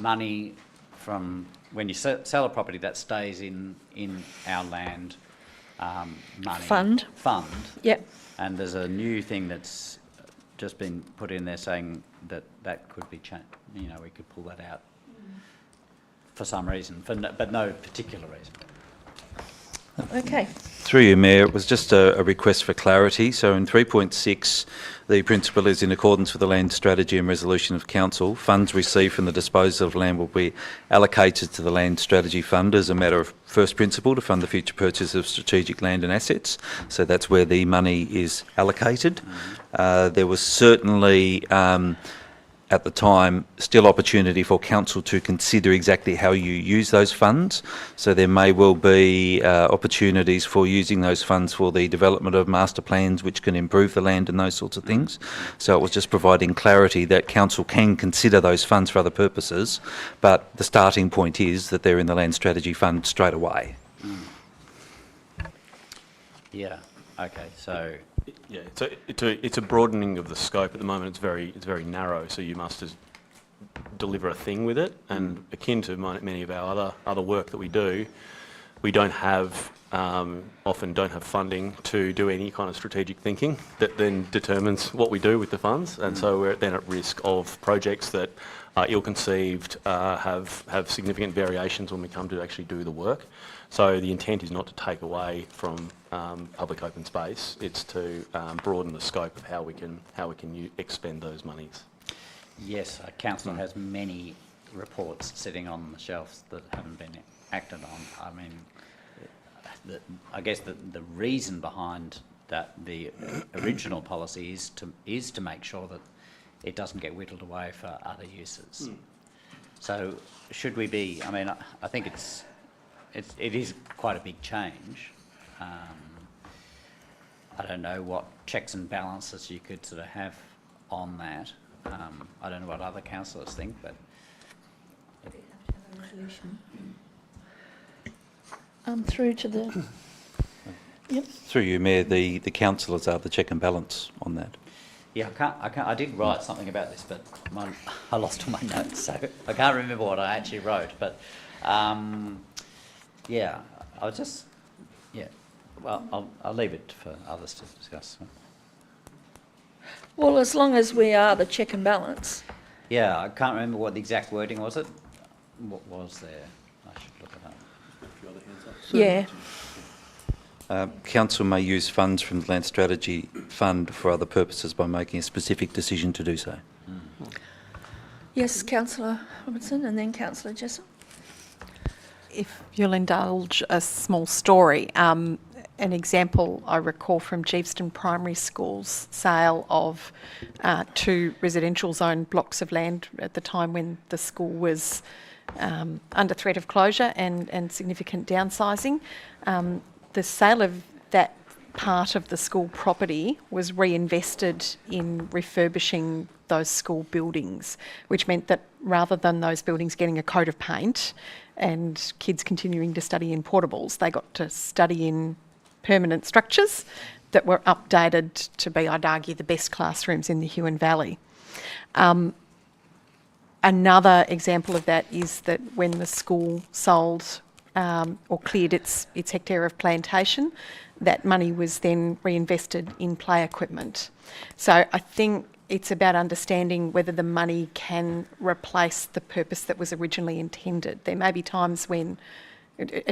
money from when you sell a property, that stays in our land money Fund. Yep. And there's a new thing that's just been put in there saying that could be changed. You know, we could pull that out for some reason, but no particular reason. Okay. Through you, Mayor, it was just a request for clarity. So in 3.6, the principle is in accordance with the land strategy and resolution of council. Funds received from the disposal of land will be allocated to the land strategy fund as a matter of first principle to fund the future purchase of strategic land and assets. So that's where the money is allocated. There was certainly at the time still opportunity for council to consider exactly how you use those funds. So there may well be opportunities for using those funds for the development of master plans which can improve the land and those sorts of things. So it was just providing clarity that council can consider those funds for other purposes, but the starting point is that they're in the land strategy fund straight away. Yeah, okay, so... Yeah, it's a broadening of the scope. At the moment, it's very narrow. So you must just deliver a thing with it, and akin to many of our other work that we do, we don't have often don't have funding to do any kind of strategic thinking that then determines what we do with the funds, and so we're then at risk of projects that are ill-conceived, have significant variations when we come to actually do the work. So the intent is not to take away from public open space; it's to broaden the scope of how we can expend those monies. Yes, council has many reports sitting on the shelves that haven't been acted on. I mean, I guess the reason behind that, the original policy is to make sure that it doesn't get whittled away for other uses. So should we be? I mean, I think it is quite a big change. I don't know what checks and balances you could sort of have on that. I don't know what other councillors think, but... Through to the... Yep. Through you, Mayor, the councillors are the check and balance on that. Yeah, I did write something about this, but I lost all my notes, so I can't remember what I actually wrote. But yeah, well, I'll leave it for others to discuss. Well, as long as we are the check and balance. Yeah, I can't remember what the exact wording was. What was there? I should look it up. Yeah. Council may use funds from the Land Strategy Fund for other purposes by making a specific decision to do so. Yes, Councillor Robertson, and then Councillor Jessup. If you'll indulge a small story, an example I recall from Geeveston Primary School's sale of 2 residential zone blocks of land at the time when the school was under threat of closure and significant downsizing. The sale of that part of the school property was reinvested in refurbishing those school buildings, which meant that rather than those buildings getting a coat of paint and kids continuing to study in portables, they got to study in permanent structures that were updated to be, I'd argue, the best classrooms in the Huon Valley. Another example of that is that when the school sold or cleared its hectare of plantation, that money was then reinvested in play equipment. So I think it's about understanding whether the money can replace the purpose that was originally intended. There may be times when,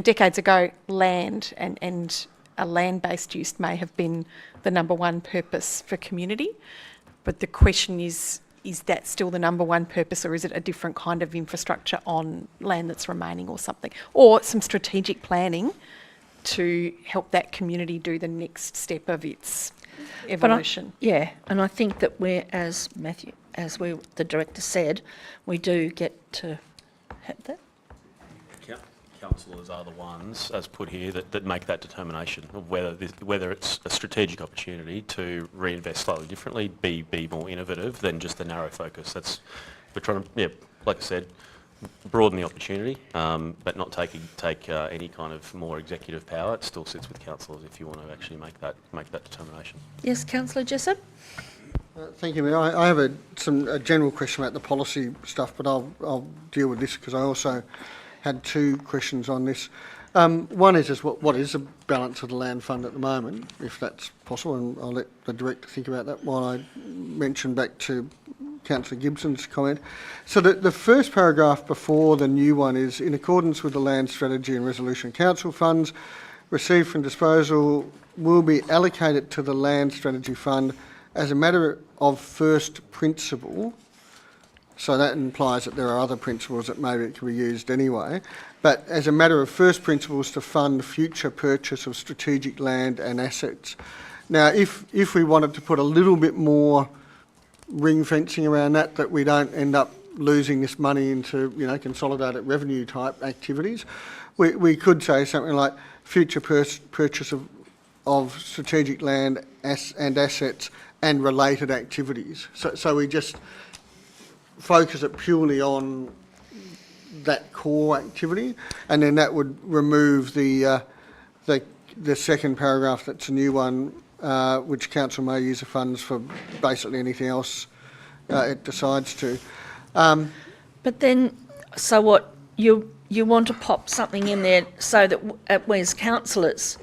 decades ago, land and a land-based use may have been the number one purpose for community, but the question is is that still the number one purpose, or is it a different kind of infrastructure on land that's remaining or something? Or some strategic planning to help that community do the next step of its evolution. And I think that we're, as the director said, we do get to have that. Councillors are the ones, as put here, that make that determination of whether it's a strategic opportunity to reinvest slightly differently, be more innovative than just the narrow focus. We're trying to, like I said, broaden the opportunity, but not take any kind of more executive power. It still sits with councillors if you want to actually make that determination. Yes, Councillor Jessup? Thank you, Mayor. I have a general question about the policy stuff, but I'll deal with this because I also had two questions on this. One is just what is the balance of the land fund at the moment, if that's possible, and I'll let the director think about that while I mention back to Councillor Gibson's comment. So the first paragraph before the new one is, in accordance with the Land Strategy and Resolution Council funds received from disposal will be allocated to the Land Strategy Fund as a matter of first principle. So that implies that there are other principles that maybe it can be used anyway. But as a matter of first principles to fund future purchase of strategic land and assets. Now, if we wanted to put a little bit more ring fencing around that we don't end up losing this money into, consolidated revenue type activities, we could say something like future purchase of strategic land and assets and related activities. So we just focus it purely on that core activity, and then that would remove the second paragraph. That's a new one, which council may use the funds for basically anything else it decides to. But then, so what you want to pop something in there so that we as councillors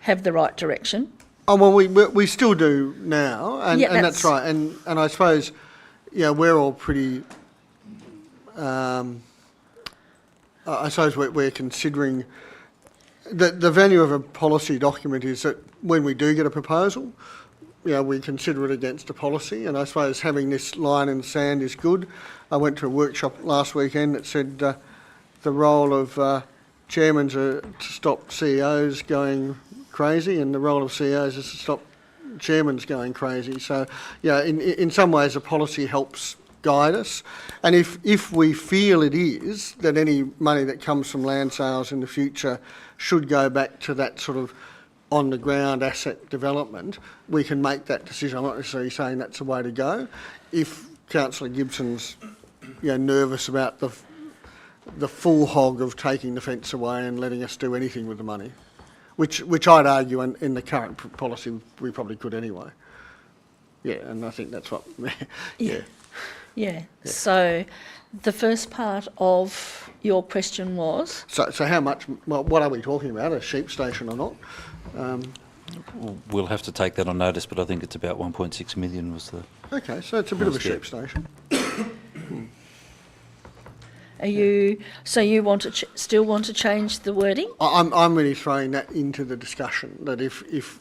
have the right direction? Oh well, we still do now, and that's right. And I suppose, we're all pretty. I suppose we're considering the value of a policy document is that when we do get a proposal, we consider it against a policy. And I suppose having this line in the sand is good. I went to a workshop last weekend that said the role of chairmen to stop CEOs going crazy, and the role of CEOs is to stop chairmen's going crazy. So, in some ways, a policy helps guide us. And if we feel it is, that any money that comes from land sales in the future should go back to that sort of on-the-ground asset development, we can make that decision. I'm not necessarily saying that's the way to go. If Councillor Gibson's nervous about the full hog of taking the fence away and letting us do anything with the money, which I'd argue in the current policy we probably could anyway. Yeah, and I think that's what... Yeah. So the first part of your question was? So how much, what are we talking about, a sheep station or not? We'll have to take that on notice, but I think it's about 1.6 million was the... Okay, so it's a bit of a sheep station. Are you, so you want to still want to change the wording? I'm really throwing that into the discussion, that if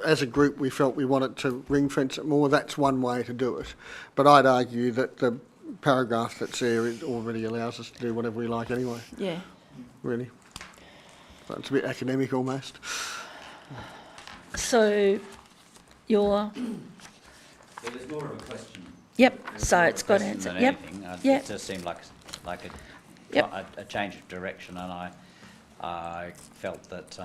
as a group we felt we wanted to ring fence it more, that's one way to do it. But I'd argue that the paragraph that's there already allows us to do whatever we like anyway. Yeah. Really. So it's a bit academic almost. So you're... Yeah, there's more of a question. Yep, so it's got answer. Yep. It just seemed like a change of direction, and I felt that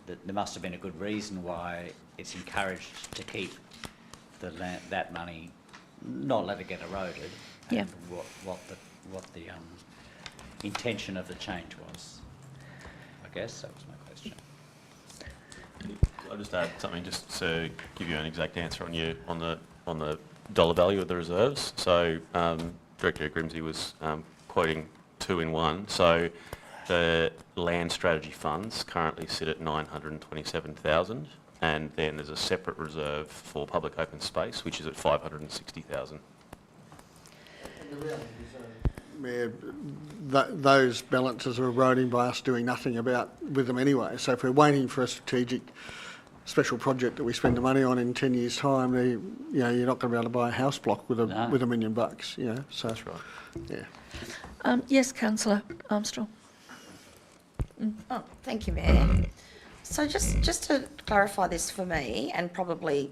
that there must have been a good reason why it's encouraged to keep that money, not let it get eroded. Yeah. And what the intention of the change was. I guess that was my question. I'll just add something just to give you an exact answer on the dollar value of the reserves. So Director Grimsey was quoting 2 in 1. So the land strategy funds currently sit at 927,000, and then there's a separate reserve for public open space, which is at 560,000. Mayor, those balances are eroding by us doing nothing with them anyway. So if we're waiting for a strategic special project that we spend the money on in 10 years' time, you're not going to be able to buy a house block with $1 million, So that's right. Yeah. Yes, Councillor Armstrong. Oh, thank you, Mayor. So just to clarify this for me, and probably,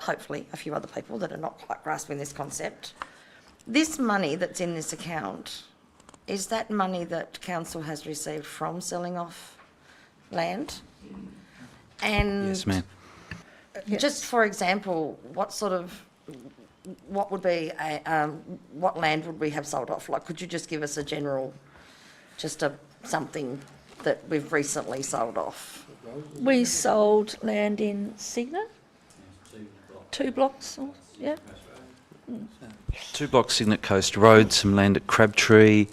hopefully, a few other people that are not quite grasping this concept, this money that's in this account, is that money that council has received from selling off land? And Yes, ma'am. just for example, what would be what land would we have sold off? Like, could you just give us a general, something that we've recently sold off? We sold land in Cigna. 2 blocks, yeah. 2 blocks Signet Coast Road, some land at Crabtree.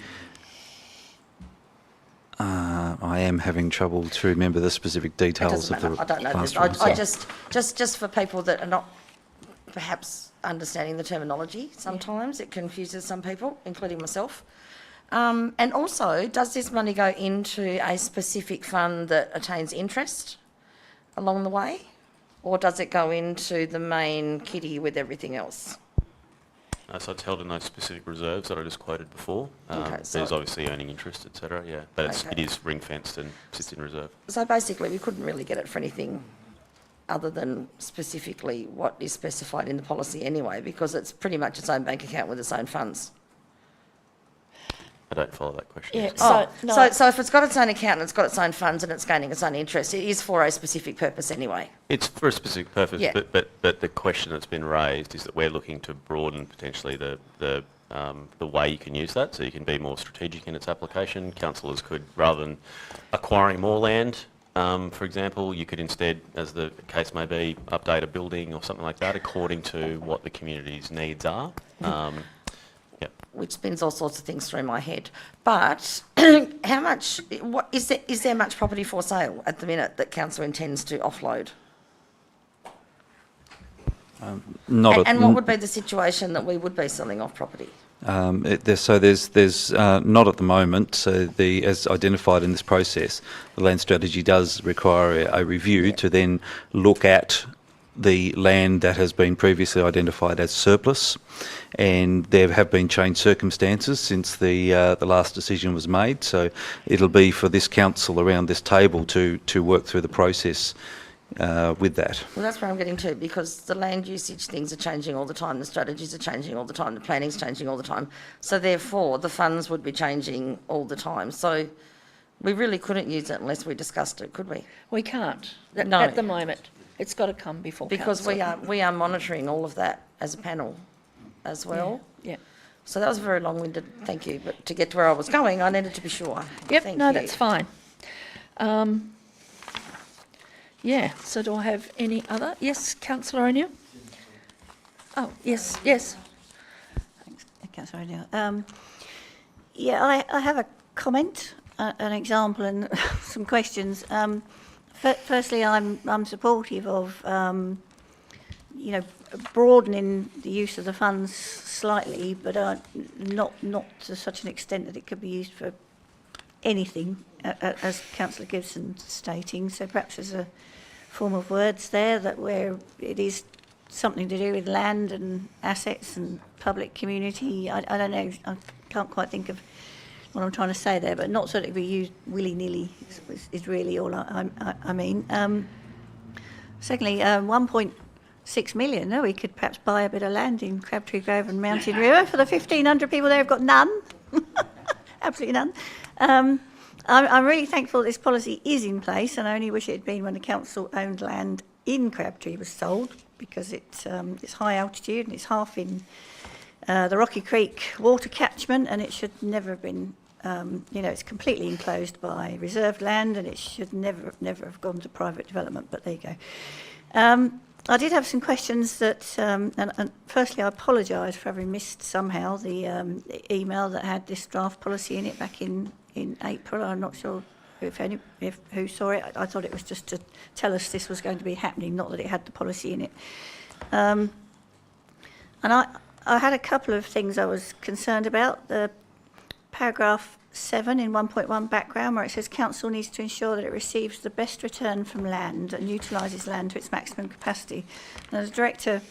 I am having trouble to remember the specific It details doesn't of the matter. I don't know. pastoral I site. just for people that are not perhaps understanding the terminology, sometimes it confuses some people, including myself. And also, does this money go into a specific fund that attains interest along the way? Or does it go into the main kitty with everything else? So it's held in those specific reserves that I just quoted before. Okay, so- There's obviously earning interest, etc. Yeah, but Okay. it is ring fenced and sits in reserve. So basically, we couldn't really get it for anything other than specifically what is specified in the policy anyway, because it's pretty much its own bank account with its own funds. I don't follow that question. Yeah, Oh, so, no, so if it's got its own account and it's got its own funds and it's gaining its own interest, it is for a specific purpose anyway. It's for a specific purpose, Yeah. but the question that's been raised is that we're looking to broaden potentially the way you can use that, so you can be more strategic in its application. Councillors could, rather than acquiring more land, for example, you could instead, as the case may be, update a building or something like that according to what the community's needs are. Which spins all sorts of things through my head. But how much, is there much property for sale at the minute that council intends to offload? Not at- And what would be the situation that we would be selling off property? There's not at the moment. So as identified in this process, the land strategy does require a review to then look at the land that has been previously identified as surplus, and there have been changed circumstances since the last decision was made. So it'll be for this council around this table to work through the process with that. Well, that's where I'm getting to, because the land usage things are changing all the time, the strategies are changing all the time, the planning's changing all the time. So therefore, the funds would be changing all the time. So we really couldn't use it unless we discussed it, could we? we can't No. at the moment. It's got to come before Because council. we are monitoring all of that as a panel as well. Yeah. So that was very long-winded, thank you. But to get to where I was going, I needed to be sure. Yep, Thank no, you. that's fine. Yeah, so do I have any other? Yes, Councillor O'Neill? Oh, yes, yes. Thanks, Councillor O'Neill. Yeah, I have a comment, an example, and some questions. Firstly, I'm supportive of, broadening the use of the funds slightly, but not to such an extent that it could be used for anything, as Councillor Gibson's stating. So perhaps there's a form of words there that where it is something to do with land and assets and public community. I don't know. I can't quite think of what I'm trying to say there, but not so that it be used willy-nilly is really all I mean. Secondly, 1.6 million. No, we could perhaps buy a bit of land in Crabtree Grove and Mountain River for the 1,500 people there who've got none. Absolutely none. I'm really thankful this policy is in place, and I only wish it had been when the council-owned land in Crabtree was sold, because it's high altitude and it's half in the Rocky Creek water catchment, and it should never have been, it's completely enclosed by reserved land, and it should never have gone to private development, but there you go. I did have some questions that, and firstly I apologise for having missed somehow the email that had this draft policy in it back in April. I'm not sure who saw it. I thought it was just to tell us this was going to be happening, not that it had the policy in it. And I had a couple of things I was concerned about. paragraph 7 in 1.1 background, where it says council needs to ensure that it receives the best return from land and utilises land to its maximum capacity. Now, the director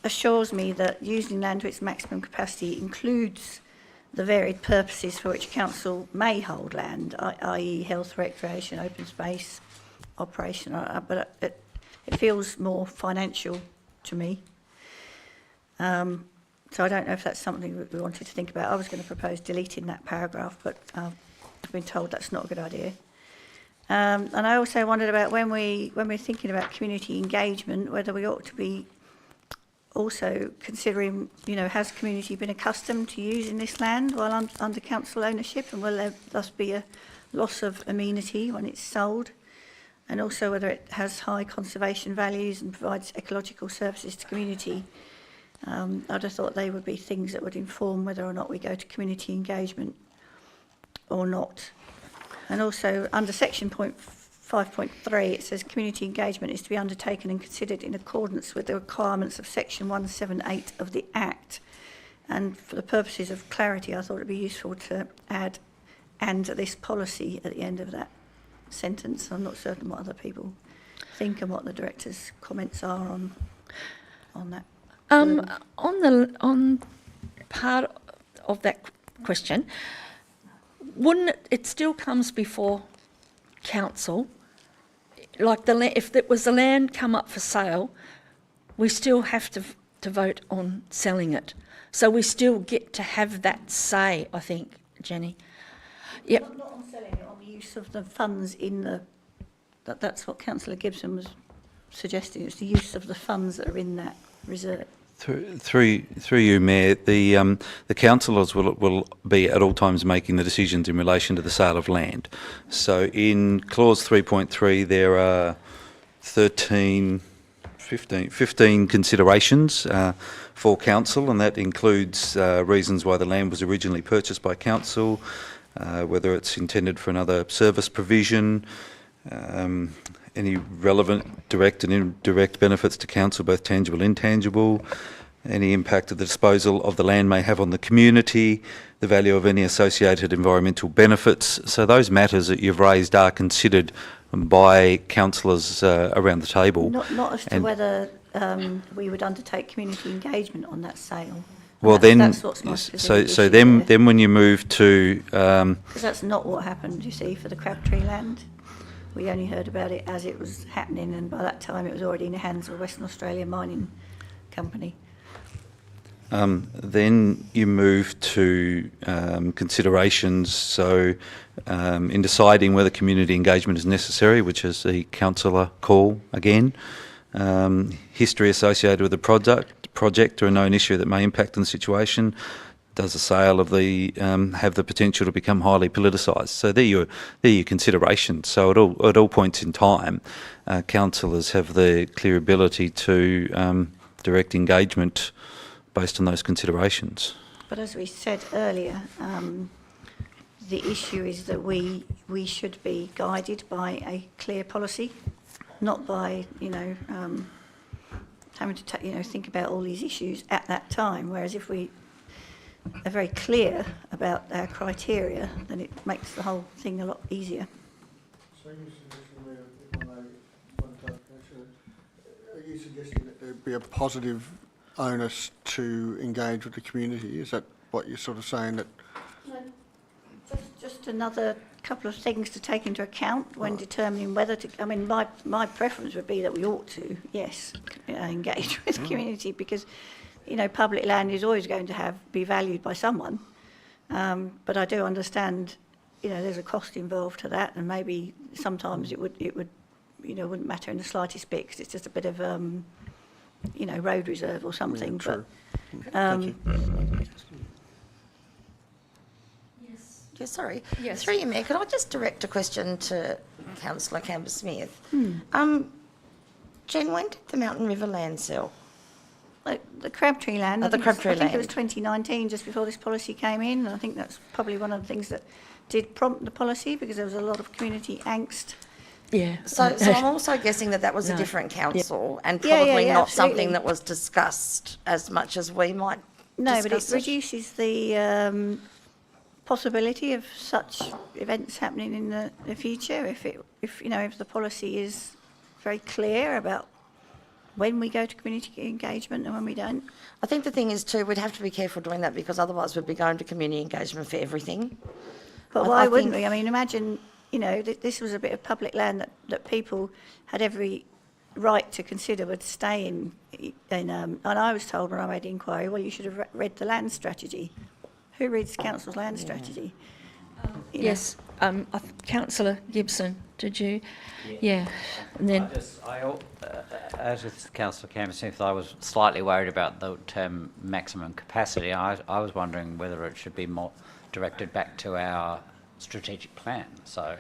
assures me that using land to its maximum capacity includes the varied purposes for which council may hold land, i.e. health, recreation, open space, operation, but it feels more financial to me. So I don't know if that's something that we wanted to think about. I was going to propose deleting that paragraph, but I've been told that's not a good idea. And I also wondered about when we're thinking about community engagement, whether we ought to be also considering, has community been accustomed to using this land while under council ownership, and will there thus be a loss of amenity when it's sold? And also whether it has high conservation values and provides ecological services to community. I'd have thought they would be things that would inform whether or not we go to community engagement or not. And also under section 5.3, it says community engagement is to be undertaken and considered in accordance with the requirements of section 178 of the Act. And for the purposes of clarity, I thought it'd be useful to add "and this policy" at the end of that sentence. I'm not certain what other people think and what the director's comments are on that. On part of that question, wouldn't it still comes before council? Like if it was the land come up for sale, we still have to vote on selling it. So we still get to have that say, I think, Jenny. Yep. Not on selling it, on the use of the funds in the... That's what Councillor Gibson was suggesting. It's the use of the funds that are in that reserve. Through you, Mayor, the councillors will be at all times making the decisions in relation to the sale of land. So in clause 3.3 there are 15 considerations for council, and that includes reasons why the land was originally purchased by council, whether it's intended for another service provision, any relevant direct and indirect benefits to council, both tangible and intangible, any impact that the disposal of the land may have on the community, the value of any associated environmental benefits. So those matters that you've raised are considered by councillors around the table. Not as to whether we would undertake community engagement on that sale. Well, that's what's my specific so issue then there. when you move to Because that's not what happened, you see, for the Crabtree land. We only heard about it as it was happening, and by that time it was already in the hands of Western Australia Mining Company. then you move to considerations. So in deciding whether community engagement is necessary, which is the councillor call again, history associated with the project or a known issue that may impact on the situation. Does the sale of the have the potential to become highly politicised? So they're your considerations. So at all points in time, councillors have the clear ability to direct engagement based on those considerations. But as we said earlier, the issue is that we should be guided by a clear policy, not by having to think about all these issues at that time. Whereas if we are very clear about our criteria, then it makes the whole thing a lot easier. Are you suggesting that there'd be a positive onus to engage with the community? Is that what you're sort of saying? That Just another couple of things to take into account when determining whether to... I mean, my preference would be that we ought to, yes, engage with the community, because, public land is always going to be valued by someone. But I do understand, there's a cost involved to that, and maybe sometimes it wouldn't matter in the slightest bit, because it's just a bit of, road reserve or something. Yeah, true. But, Yeah, sorry. Yes. Through you, Mayor, could I just direct a question to Councillor Campbell-Smith? Jen, when did the Mountain River land sell? the Crabtree land. Oh, the Crabtree I think it was land. 2019, just before this policy came in. I think that's probably one of the things that did prompt the policy, because there was a lot of community angst. Yeah. So I'm also guessing that was a No. different council and Yeah, probably yeah, not absolutely. something that was discussed as much as we might No, but it discuss reduces the possibility of such events happening in the future if the policy is very clear about when we go to community engagement and when we don't? I think the thing is too, we'd have to be careful doing that because otherwise we'd be going to community engagement for everything. But why wouldn't we? I mean, imagine, this was a bit of public land that people had every right to consider would stay in. And I was told when I made the inquiry, well, you should have read the land strategy. Who reads council's land strategy? Yes, Councillor Gibson, did you? Yeah. And then As with Councillor Campbell-Smith, I was slightly worried about the term maximum capacity. I was wondering whether it should be more directed back to our strategic plan. So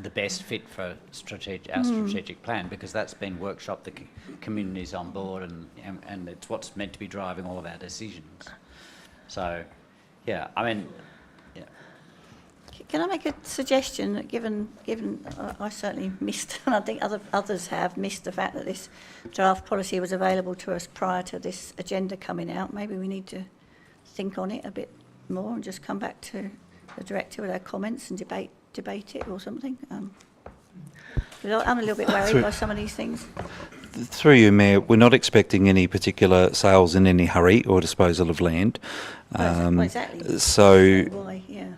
the best fit for our strategic plan, because that's been workshopped, the community's on board, and it's what's meant to be driving all of our decisions. So, yeah, I mean, yeah. Can I make a suggestion that given I certainly missed, and I think others have missed the fact that this draft policy was available to us prior to this agenda coming out, maybe we need to think on it a bit more and just come back to the director with our comments and debate it or something. I'm a little bit worried by some of these things. Through you, Mayor, we're not expecting any particular sales in any hurry or disposal of land. Well, exactly. So Why? Yeah.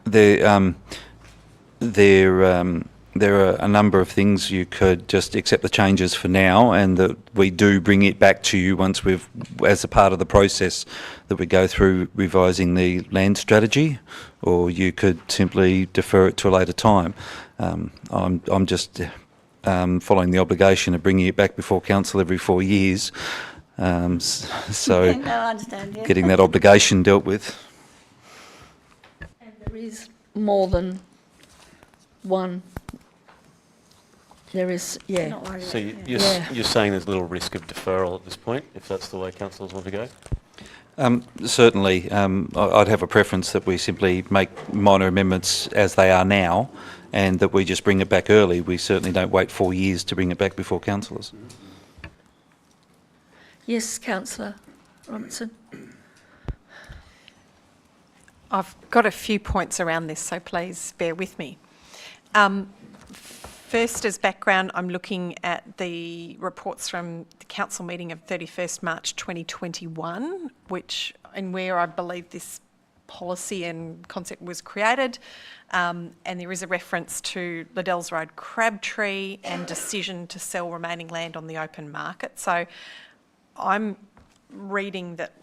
there are a number of things you could just accept the changes for now, and that we do bring it back to you once as a part of the process that we go through revising the land strategy, or you could simply defer it to a later time. I'm just following the obligation of bringing it back before council every 4 years, so No, I understand, yeah. getting that obligation dealt with. and there is more than one. There is, yeah. Not worried So about it, you're saying there's little risk of deferral at this point, if that's the way councillors want to go? Certainly, I'd have a preference that we simply make minor amendments as they are now, and that we just bring it back early. We certainly don't wait 4 years to bring it back before councillors. Yes, Councillor Robertson. I've got a few points around this, so please bear with me. First, as background, I'm looking at the reports from the council meeting of 31st March 2021, where I believe this policy and concept was created, and there is a reference to Liddell's Road Crabtree and decision to sell remaining land on the open market. So I'm reading that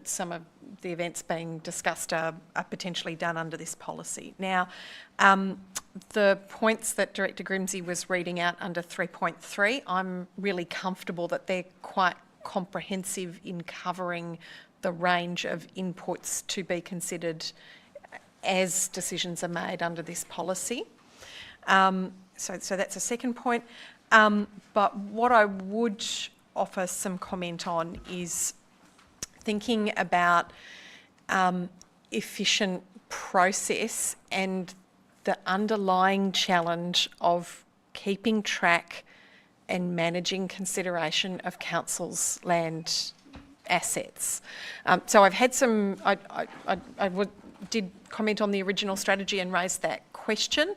some of the events being discussed are potentially done under this policy. Now, the points that Director Grimsey was reading out under 3.3, I'm really comfortable that they're quite comprehensive in covering the range of inputs to be considered as decisions are made under this policy. So that's a second point. But what I would offer some comment on is thinking about efficient process and the underlying challenge of keeping track and managing consideration of council's land assets. So I've had some, did comment on the original strategy and raised that question.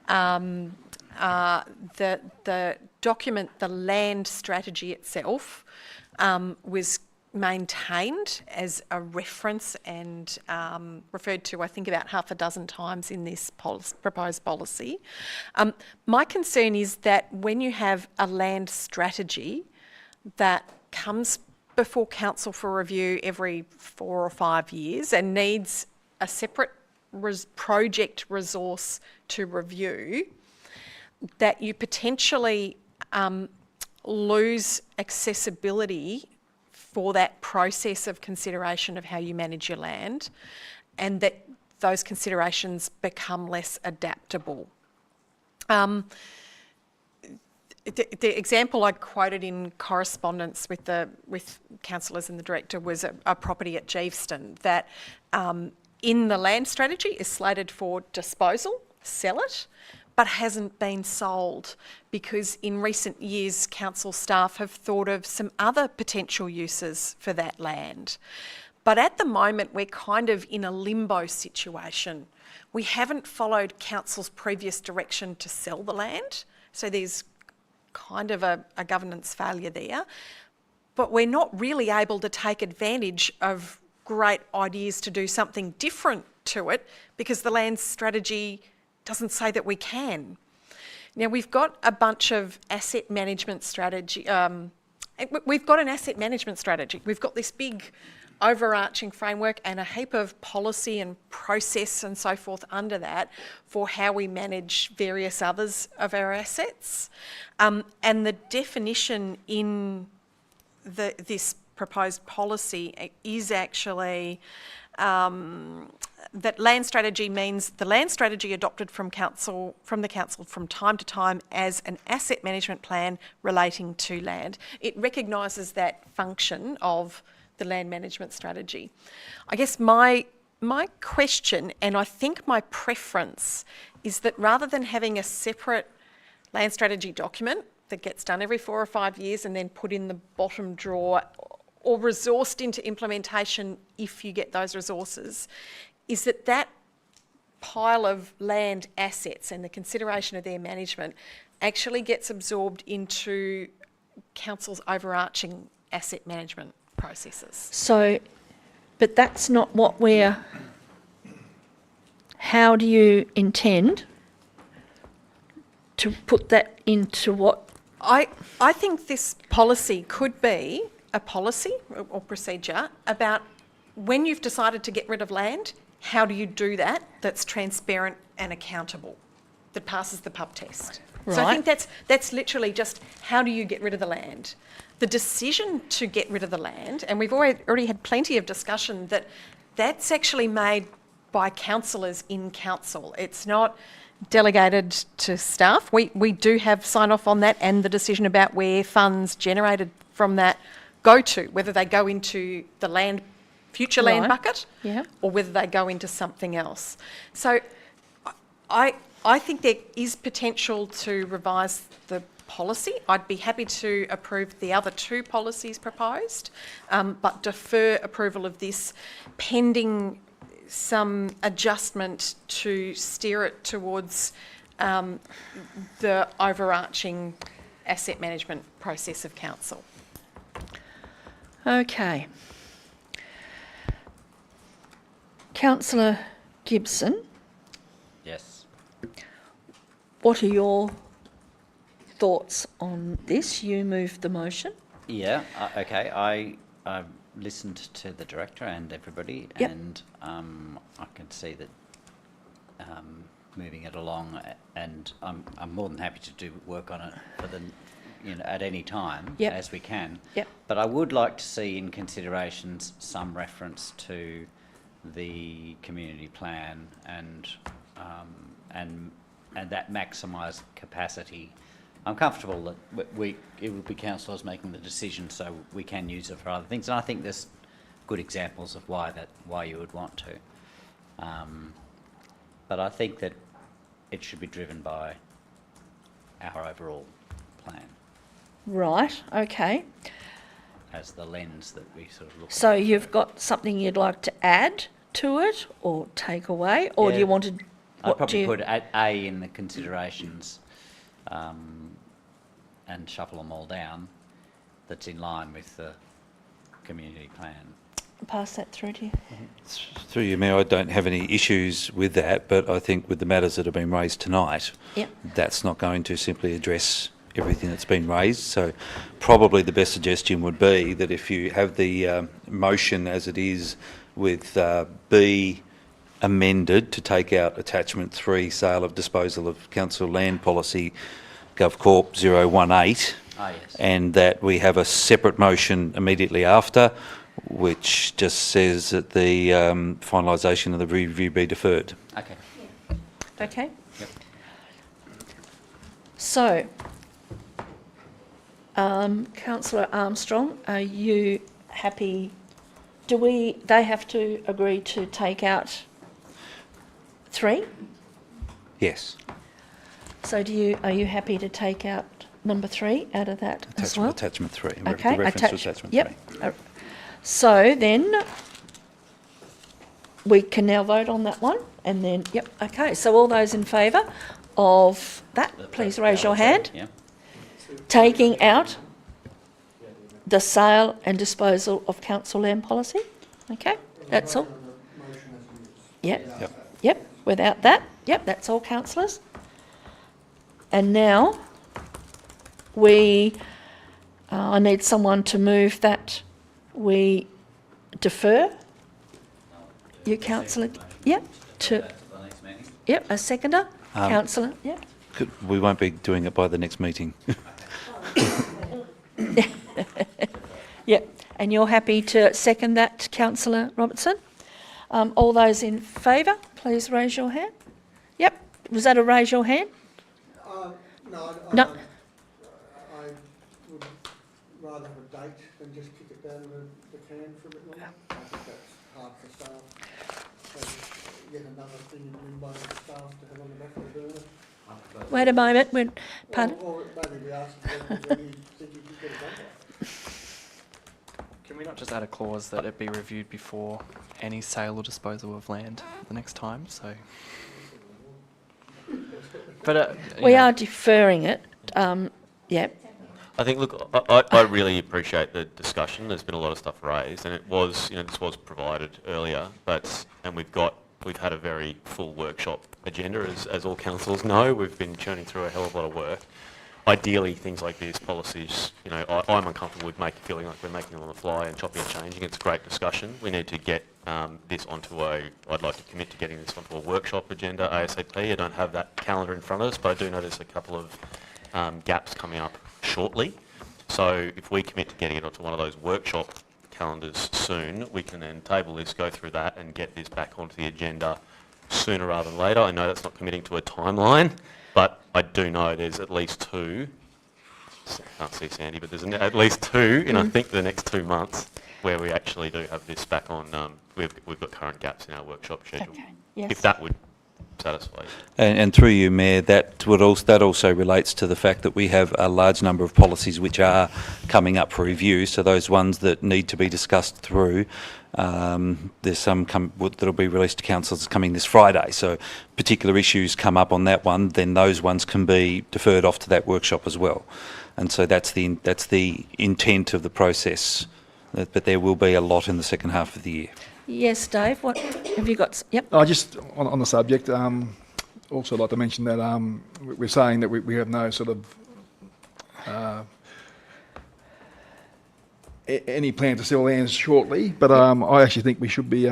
The document, the land strategy itself, was maintained as a reference and referred to, I think, about half a dozen times in this proposed policy. My concern is that when you have a land strategy that comes before council for review every 4 or 5 years and needs a separate project resource to review, that you potentially lose accessibility for that process of consideration of how you manage your land, and that those considerations become less adaptable. The example I quoted in correspondence with councillors and the director was a property at Geeveston that in the land strategy is slated for disposal, sell it, but hasn't been sold because in recent years council staff have thought of some other potential uses for that land. But at the moment, we're kind of in a limbo situation. We haven't followed council's previous direction to sell the land, so there's kind of a governance failure there. But we're not really able to take advantage of great ideas to do something different to it because the land strategy doesn't say that we can. Now, we've got a bunch of asset management strategy. We've got an asset management strategy. We've got this big overarching framework and a heap of policy and process and so forth under that for how we manage various others of our assets. And the definition in this proposed policy is actually that land strategy means the land strategy adopted from the council from time to time as an asset management plan relating to land. It recognises that function of the land management strategy. I guess my question, and I think my preference, is that rather than having a separate land strategy document that gets done every 4 or 5 years and then put in the bottom drawer or resourced into implementation if you get those resources, is that pile of land assets and the consideration of their management actually gets absorbed into council's overarching asset management processes. So, but that's not what how do you intend to put that into what? I think this policy could be a policy or procedure about when you've decided to get rid of land, how do you do that that's transparent and accountable, that passes the pub test. Right. So I think that's literally just how do you get rid of the land. The decision to get rid of the land, and we've already had plenty of discussion that's actually made by councillors in council. It's not delegated to staff. We do have sign off on that and the decision about where funds generated from that go to, whether they go into the future land bucket or whether they go into something else. So I think there is potential to revise the policy. I'd be happy to approve the other 2 policies proposed, but defer approval of this pending some adjustment to steer it towards the overarching asset management process of council. Okay. Councillor Gibson, Yes. what are your thoughts on this? You moved the motion. Yeah, okay. I listened to the director and everybody, Yep. and I can see that moving it along, and I'm more than happy to do work on it for at any time Yep. as we can. Yep. But I would like to see in considerations some reference to the community plan and that maximised capacity. I'm comfortable that it will be councillors making the decision, so we can use it for other things. And I think there's good examples of why you would want to. But I think that it should be driven by our overall plan Right, okay. as the lens that we sort of look So at. you've got something you'd like to add to it or take away, or do Yeah. you want to... I'd probably put A in the considerations and shuffle them all down. That's in line with the community plan. Pass that through to you. Through you, Mayor, I don't have any issues with that, but I think with the matters that have been raised tonight, Yep. that's not going to simply address everything that's been raised. So probably the best suggestion would be that if you have the motion as it is with B amended to take out attachment 3, sale of disposal of council land policy, GovCorp 018, yes. and that we have a separate motion immediately after, which just says that the finalisation of the review be deferred. Okay. Okay. Yep. So, Councillor Armstrong, are you happy? They have to agree to take out 3? Yes. So are you happy to take out number 3 out of that as well? Attachment 3. Okay. The reference to attachment 3. Yep. So then, we can now vote on that one, and then, yep, okay. So all those in favour of that, please raise your hand. Yeah. Taking out the sale and disposal of council land policy. Okay, that's all. Yep, yep, without that, yep, that's all councillors. And now I need someone to move that we defer. You councillor, yep, yep, a seconder, councillor, yep. We won't be doing it by the next meeting. Yep, and you're happy to second that, councillor Robertson? All those in favour, please raise your hand. Yep, was that a raise your hand? No. No. I would rather have a date than just kick it down the can for a bit longer. I think that's hard for staff. So yet another thing in by the staff to have on the back of the burner. Wait a moment, pardon? Or maybe we ask them when you think you could get it done by. Can we not just add a clause that it be reviewed before any sale or disposal of land the next time? So, but We are deferring it, yep. I think, look, I really appreciate the discussion. There's been a lot of stuff raised, and it was, this was provided earlier, and we've had a very full workshop agenda, as all councils know. We've been churning through a hell of a lot of work. Ideally, things like these policies, I'm uncomfortable with feeling like we're making them on the fly and chopping and changing. It's a great discussion. We need to get this onto I'd like to commit to getting this onto a workshop agenda ASAP. I don't have that calendar in front of us, but I do know there's a couple of gaps coming up shortly. So if we commit to getting it onto one of those workshop calendars soon, we can then table this, go through that and get this back onto the agenda sooner rather than later. I know that's not committing to a timeline, but I do know there's at least two, I can't see Sandy, but there's at least two in I think the next 2 months where we actually do have this back on, we've got current gaps in our workshop schedule. Okay, yes. If that would satisfy you. And through you, Mayor, that also relates to the fact that we have a large number of policies which are coming up for review. So those ones that need to be discussed through, there's some that'll be released to councils coming this Friday. So particular issues come up on that one, then those ones can be deferred off to that workshop as well. And so that's the intent of the process. But there will be a lot in the second half of the year. Yes, Dave, what have you got? Yep. Just on the subject, also like to mention that we're saying that we have no sort of any plan to sell lands shortly, but I actually think we should be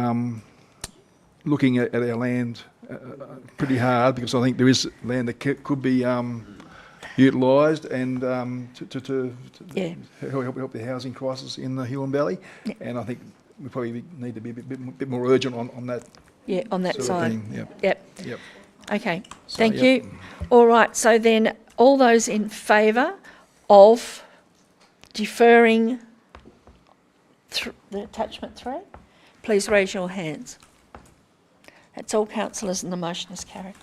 looking at our land pretty hard, because I think there is land that could be utilised and to help the housing crisis in the Huon Valley, and I think we probably need to be a bit more urgent on that. Yeah, on that sort side. of thing. Yep. Okay, So, thank yep. you. All right, so then all those in favour of deferring the attachment 3, please raise your hands. That's all councillors and the motion is carried.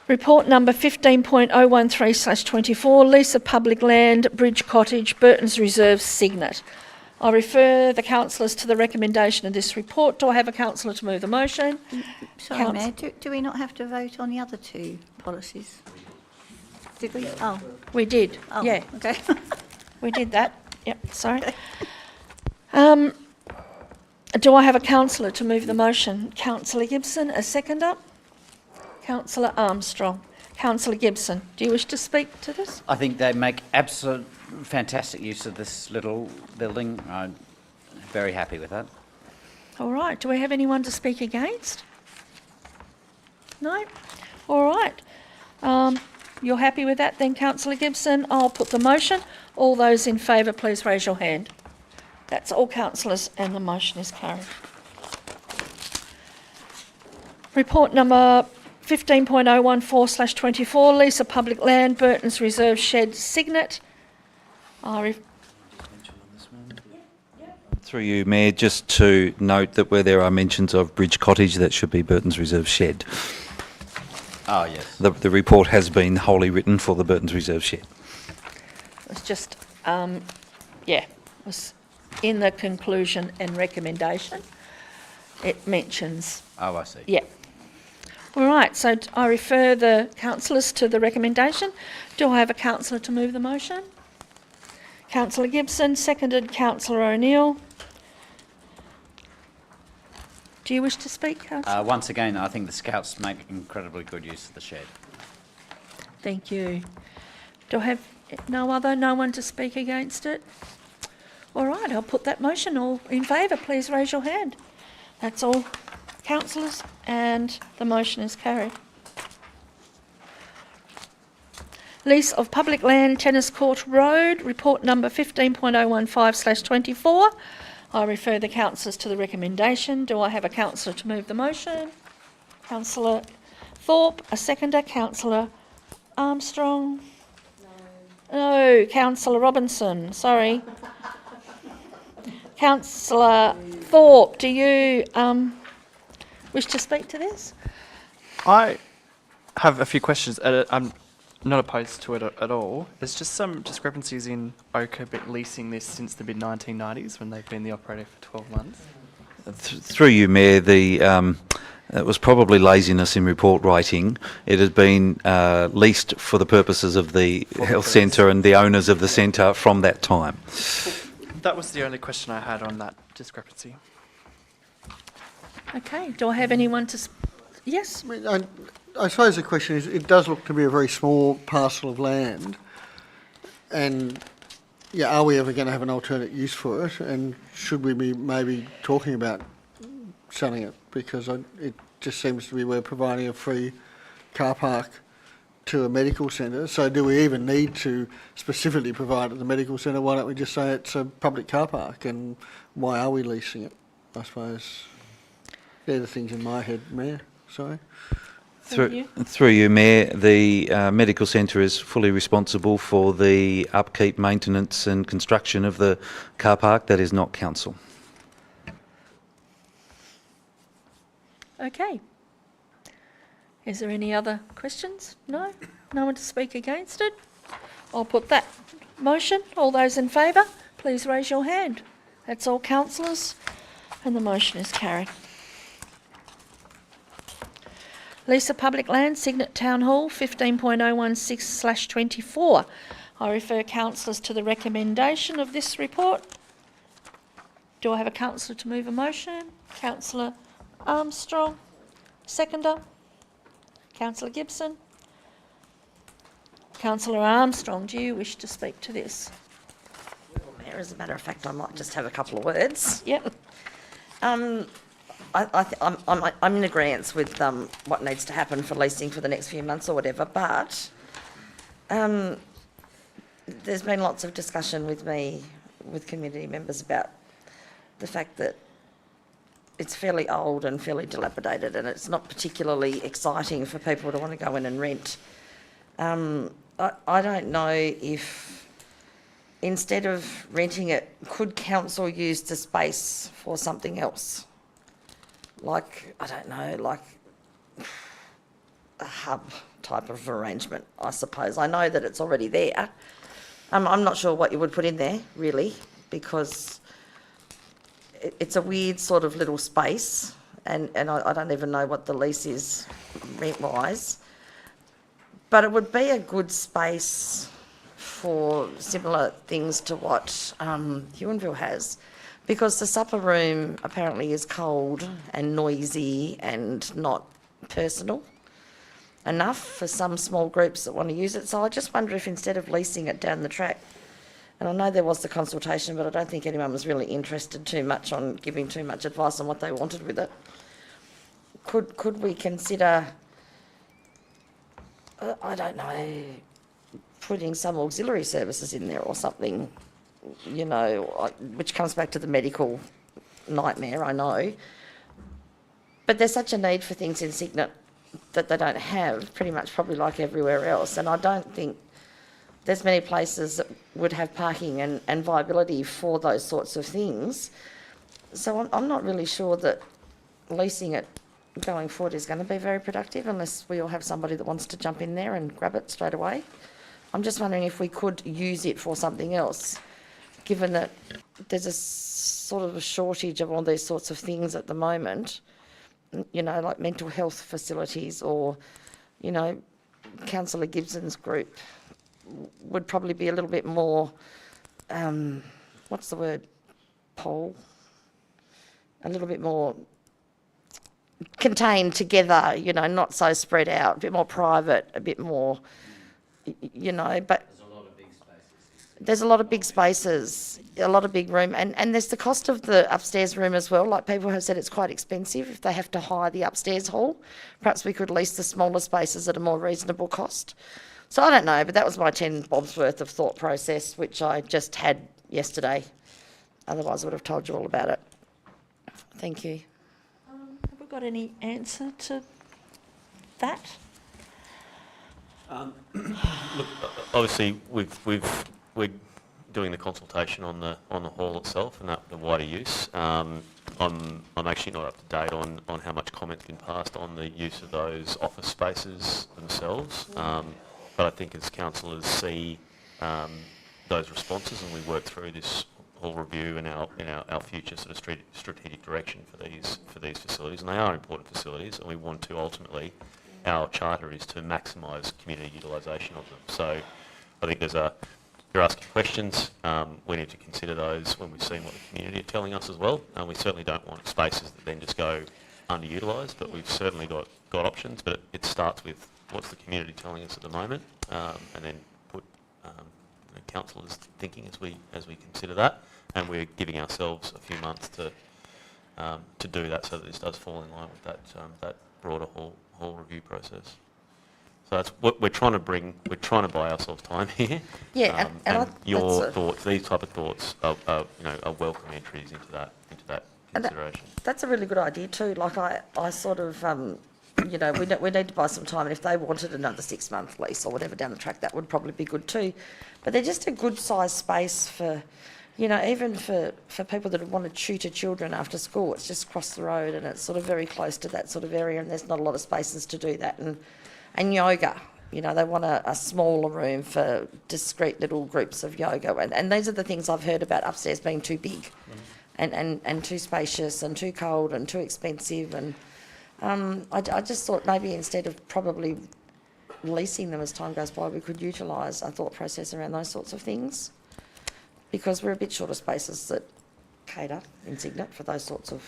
Report number 15.013/24, lease of public land, Bridge Cottage, Burton's Reserve, Signet. I refer the councillors to the recommendation of this report. Do I have a councillor to move the motion? Sorry, Mayor, do we not have to vote on the other two policies? Did we? Oh. We did, Oh, yeah. okay. We did that. Yep, sorry. Do I have a councillor to move the motion? Councillor Gibson, a seconder. Councillor Armstrong. Councillor Gibson, do you wish to speak to this? I think they make absolute fantastic use of this little building. I'm very happy with that. All right, do we have anyone to speak against? No? All right. You're happy with that then, Councillor Gibson? I'll put the motion. All those in favour, please raise your hand. That's all councillors and the motion is carried. Report number 15.014/24, lease of public land, Burton's Reserve Shed, Signet. Through you, Mayor, just to note that where there are mentions of Bridge Cottage, that should be Burton's Reserve Shed. Oh, yes. The report has been wholly written for the Burton's Reserve Shed. It's just, it was in the conclusion and recommendation. it mentions. Oh, I see. Yeah. All right, so I refer the councillors to the recommendation. Do I have a councillor to move the motion? Councillor Gibson, seconded Councillor O'Neill. Do you wish to speak, Councillor? Once again, I think the Scouts make incredibly good use of the shed. Thank you. Do I have no one to speak against it? All right, I'll put that motion. All in favour, please raise your hand. That's all, councillors, and the motion is carried. Lease of public land, Tennis Court Road, report number 15.015/24. I refer the councillors to the recommendation. Do I have a councillor to move the motion? Councillor Thorpe, a seconder. Councillor Armstrong? No. Councillor Robinson, sorry. Councillor Thorpe, do you wish to speak to this? I have a few questions. I'm not opposed to it at all. There's just some discrepancies in Ochre leasing this since the mid-1990s when they've been the operator for 12 months. Through you, Mayor, it was probably laziness in report writing. It has been leased for the purposes of the health centre and the owners of the centre from that time. That was the only question I had on that discrepancy. Okay, do I have anyone to... Yes? I mean, I suppose the question is, it does look to be a very small parcel of land, and yeah, are we ever going to have an alternate use for it, and should we be maybe talking about selling it, because it just seems to be we're providing a free car park to a medical centre, so do we even need to specifically provide at the medical centre? Why don't we just say it's a public car park, and why are we leasing it? I suppose they're the things in my head, Mayor. Sorry. Through you, Mayor, the medical centre is fully responsible for the upkeep, maintenance and construction of the car park. That is not council. Okay. Is there any other questions? No? No one to speak against it? I'll put that motion. All those in favour, please raise your hand. That's all councillors, and the motion is carried. Lease of public land, Cygnet Town Hall, 15.016/24. I refer councillors to the recommendation of this report. Do I have a councillor to move a motion? Councillor Armstrong, seconder. Councillor Gibson. Councillor Armstrong, do you wish to speak to this? Mayor, as a matter of fact, I might just have a couple of words. Yep. I'm in agreement with what needs to happen for leasing for the next few months or whatever, but there's been lots of discussion with community members about the fact that it's fairly old and fairly dilapidated, and it's not particularly exciting for people to want to go in and rent. I don't know if, instead of renting it, could council use the space for something else? Like, I don't know, like a hub type of arrangement, I suppose. I know that it's already there. I'm not sure what you would put in there, really, because it's a weird sort of little space, and I don't even know what the lease is rent-wise. But it would be a good space for similar things to what Huonville has, because the supper room apparently is cold and noisy and not personal enough for some small groups that want to use it. So I just wonder if, instead of leasing it down the track, and I know there was the consultation, but I don't think anyone was really interested too much on giving too much advice on what they wanted with it. Could we consider, I don't know, putting some auxiliary services in there or something, you know, which comes back to the medical nightmare, I know. But there's such a need for things in Cygnet that they don't have, pretty much probably like everywhere else. And I don't think there's many places that would have parking and viability for those sorts of things. So I'm not really sure that leasing it going forward is going to be very productive, unless we all have somebody that wants to jump in there and grab it straight away. I'm just wondering if we could use it for something else, given that there's a sort of a shortage of all these sorts of things at the moment, you know, like mental health facilities or, you know, Councillor Gibson's group would probably be a little bit more, what's the word, Paul? A little bit more contained together, you know, not so spread out, a bit more private, a bit more, you know, but there's a lot of big spaces, a lot of big room, and there's the cost of the upstairs room as well. Like people have said, it's quite expensive if they have to hire the upstairs hall. Perhaps we could lease the smaller spaces at a more reasonable cost. So I don't know, but that was my 10 bobs worth of thought process, which I just had yesterday. Otherwise I would have told you all about it. Thank you. Have we got any answer to that? Look, obviously, we're doing the consultation on the hall itself and the wider use. I'm actually not up to date on how much comment's been passed on the use of those office spaces themselves. But I think as councillors see those responses and we work through this whole review and our future sort of strategic direction for these facilities, and they are important facilities, and we want to ultimately, our charter is to maximise community utilisation of them. So I think you're asking questions, we need to consider those when we've seen what the community are telling us as well, and we certainly don't want spaces that then just go underutilised, but we've certainly got options, but it starts with what's the community telling us at the moment, and then put councillors thinking as we consider that, and we're giving ourselves a few months to do that so that this does fall in line with that broader whole review process. So that's what we're trying to bring. We're trying to buy ourselves time here. Yeah, and your thoughts, these type of thoughts, are welcome entries into that consideration. That's a really good idea too. Like I sort of, you know, we need to buy some time, and if they wanted another 6-month lease or whatever down the track, that would probably be good too. But they're just a good size space for, you know, even for people that want to tutor children after school. It's just across the road, and it's sort of very close to that sort of area, and there's not a lot of spaces to do that. And yoga, you know, they want a smaller room for discrete little groups of yoga. And these are the things I've heard about upstairs being too big and too spacious and too cold and too expensive. And I just thought maybe instead of probably leasing them as time goes by, we could utilise a thought process around those sorts of things, because we're a bit short of spaces that cater in Cygnet for those sorts of,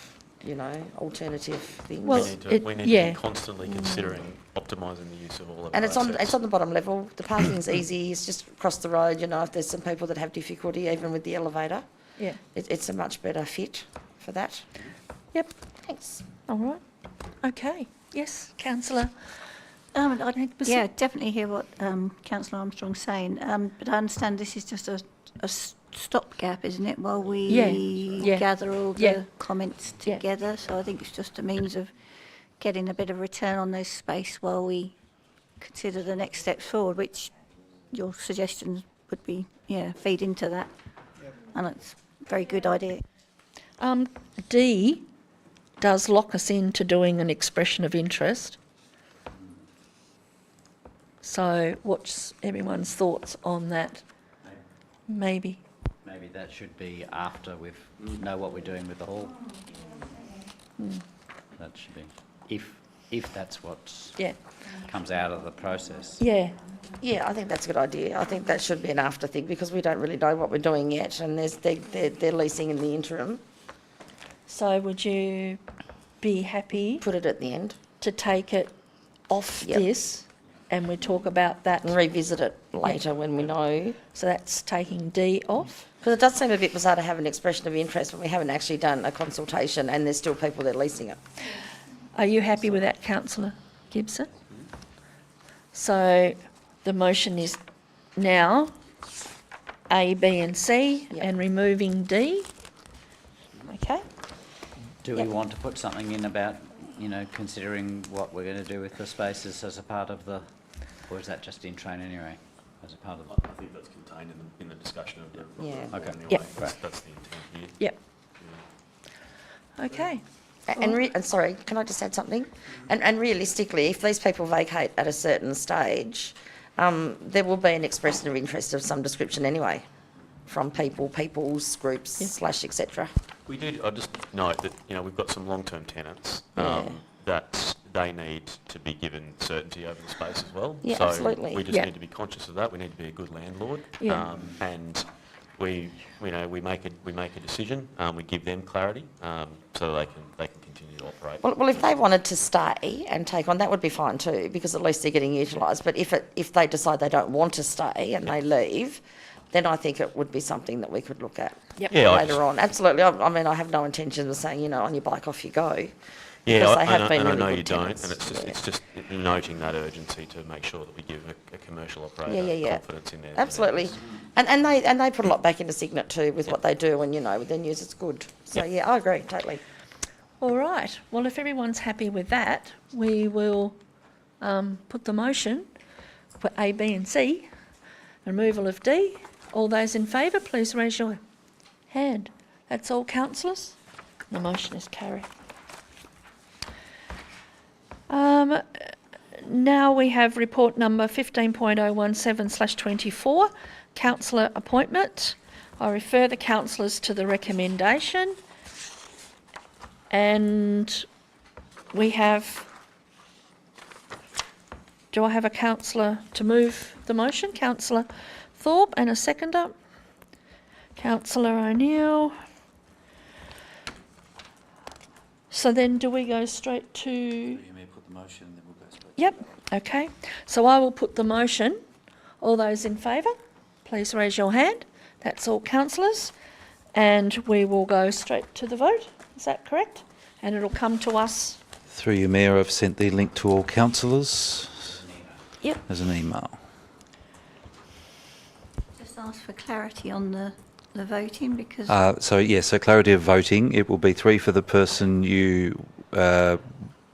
you know, alternative things. Well, we need to be constantly considering optimising the use of all of and our it's on the bottom level. The parking's easy. It's just across the road. You know, if there's some people that have difficulty, even with the elevator, Yeah. it's a much better fit for that. Yep. Thanks. All right. Okay. Yes, councillor. Yeah, definitely hear what Councillor Armstrong's saying, but I understand this is just a stopgap, isn't it, while we gather all the comments together. So I think it's just a means of getting a bit of return on this space while we consider the next steps forward, which your suggestions would be, feed into that. And it's a very good idea. D does lock us into doing an expression of interest. So what's everyone's thoughts on that? Maybe that should be after we know what we're doing with the hall. That should be, if that's what comes out of the process. Yeah, I think that's a good idea. I think that should be an after thing, because we don't really know what we're doing yet, and they're leasing in the interim. So would you be happy? Put it at the end. To take it off this, and we talk about that and revisit it later when we know. So that's taking D off. Because it does seem a bit bizarre to have an expression of interest when we haven't actually done a consultation and there's still people that are leasing it. Are you happy with that, Councillor Gibson? So the motion is now A, B and C and removing D. Okay. Do we want to put something in about, you know, considering what we're going to do with the spaces as a part of the, or is that just in train anyway, as a part of the? I think that's contained in the discussion of the Okay. anyway. Yep. That's the intent here. Yep. Okay. And sorry, can I just add something? And realistically, if these people vacate at a certain stage, there will be an expression of interest of some description anyway. from people's groups / etc. We do. I just note that we've got some long-term tenants Yeah. that they need to be given certainty over the space as well. Yeah, so absolutely. we just Yeah. need to be conscious of that. We need to be a good landlord, Yeah. and we make a decision. We give them clarity so that they can continue to operate. Well, if they wanted to stay and take on, that would be fine too, because at least they're getting utilised. But if they decide they don't want to stay and they leave, then I think it would be something that we could look at later on. Absolutely. I mean, I have no intention of saying, on your bike, off you go. Yeah, They have been and I really know good you don't, tenants. and it's just noting that urgency to make sure that we give a commercial operator confidence in their Absolutely. And they put a lot back into Signet too with what they do, and with their news, it's good. So yeah, I agree totally. All right. Well, if everyone's happy with that, we will put the motion for A, B and C, removal of D. All those in favour, please raise your hand. That's all, councillors. The motion is carried. Now we have report number 15.017/24, councillor appointment. I refer the councillors to the recommendation. And we have, do I have a councillor to move the motion? Councillor Thorpe, and a seconder. Councillor O'Neill. So then do we go straight to... You may put the motion and then we'll go straight. Yep, okay. So I will put the motion. All those in favour, please raise your hand. That's all councillors. And we will go straight to the vote. Is that correct? And it'll come to us. Through you, Mayor, I've sent the link to all councillors as an email. Just ask for clarity on the voting, because So clarity of voting, it will be 3 for the person you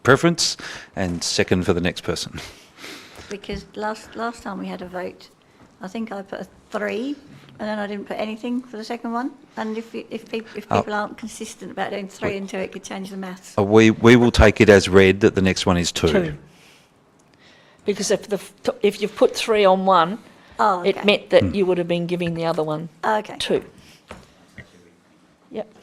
preference and 2nd for the next person. because last time we had a vote, I think I put a 3, and then I didn't put anything for the second one. And if people aren't consistent about doing 3 and 2, it could change the maths. We will take it as read that the next one is 2. Because if you've put 3 on one, it meant that you would have been giving the other one 2. Yep.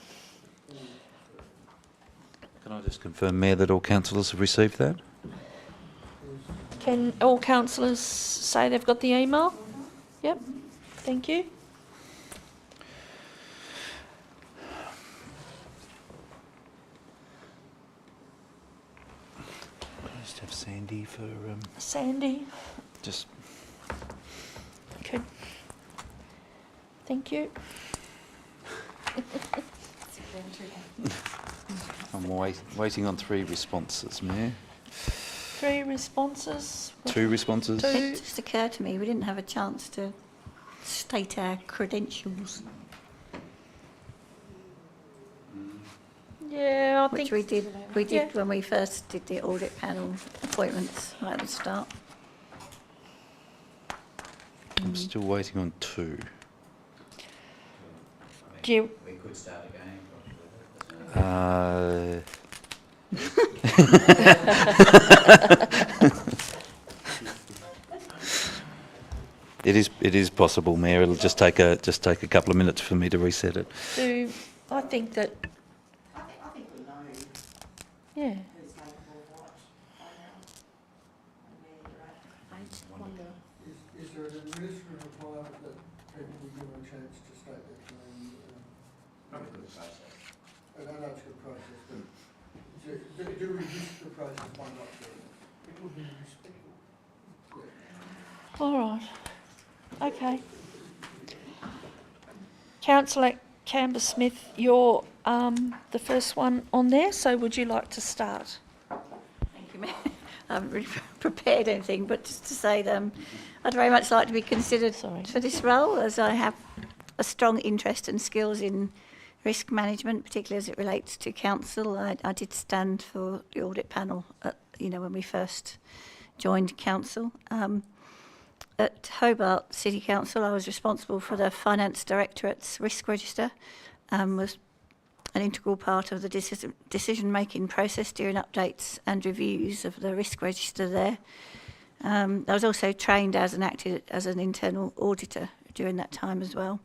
Can I just confirm, Mayor, that all councillors have received that? Can all councillors say they've got the email? Yep. Thank you. I just have Sandy for Sandy. just. Okay. Thank you. I'm waiting on 3 responses, Mayor. 3 responses. 2 responses. It just occurred to me we didn't have a chance to state our credentials, Yeah, I which think we did when we first did the audit panel appointments right at the start. I'm still waiting on 2. Do you, We could start again. It is possible, Mayor. It'll just take a couple of minutes for me to reset it. I think that. Yeah. Is there an administrative requirement that people be given a chance to state their claim? Probably good process. I know it's a good process, but do we risk the process by not doing it? It would be respectful. All right. Okay. Councillor Camber-Smith, you're the first one on there, so would you like to start? Thank you, Mayor. I haven't really prepared anything, but just to say that I'd very much like to be considered for this role, as I have a strong interest and skills in risk management, particularly as it relates to council. I did stand for the audit panel, when we first joined council. At Hobart City Council, I was responsible for the Finance Directorate's risk register, was an integral part of the decision-making process during updates and reviews of the risk register there. I was also trained and acted as an internal auditor during that time as well.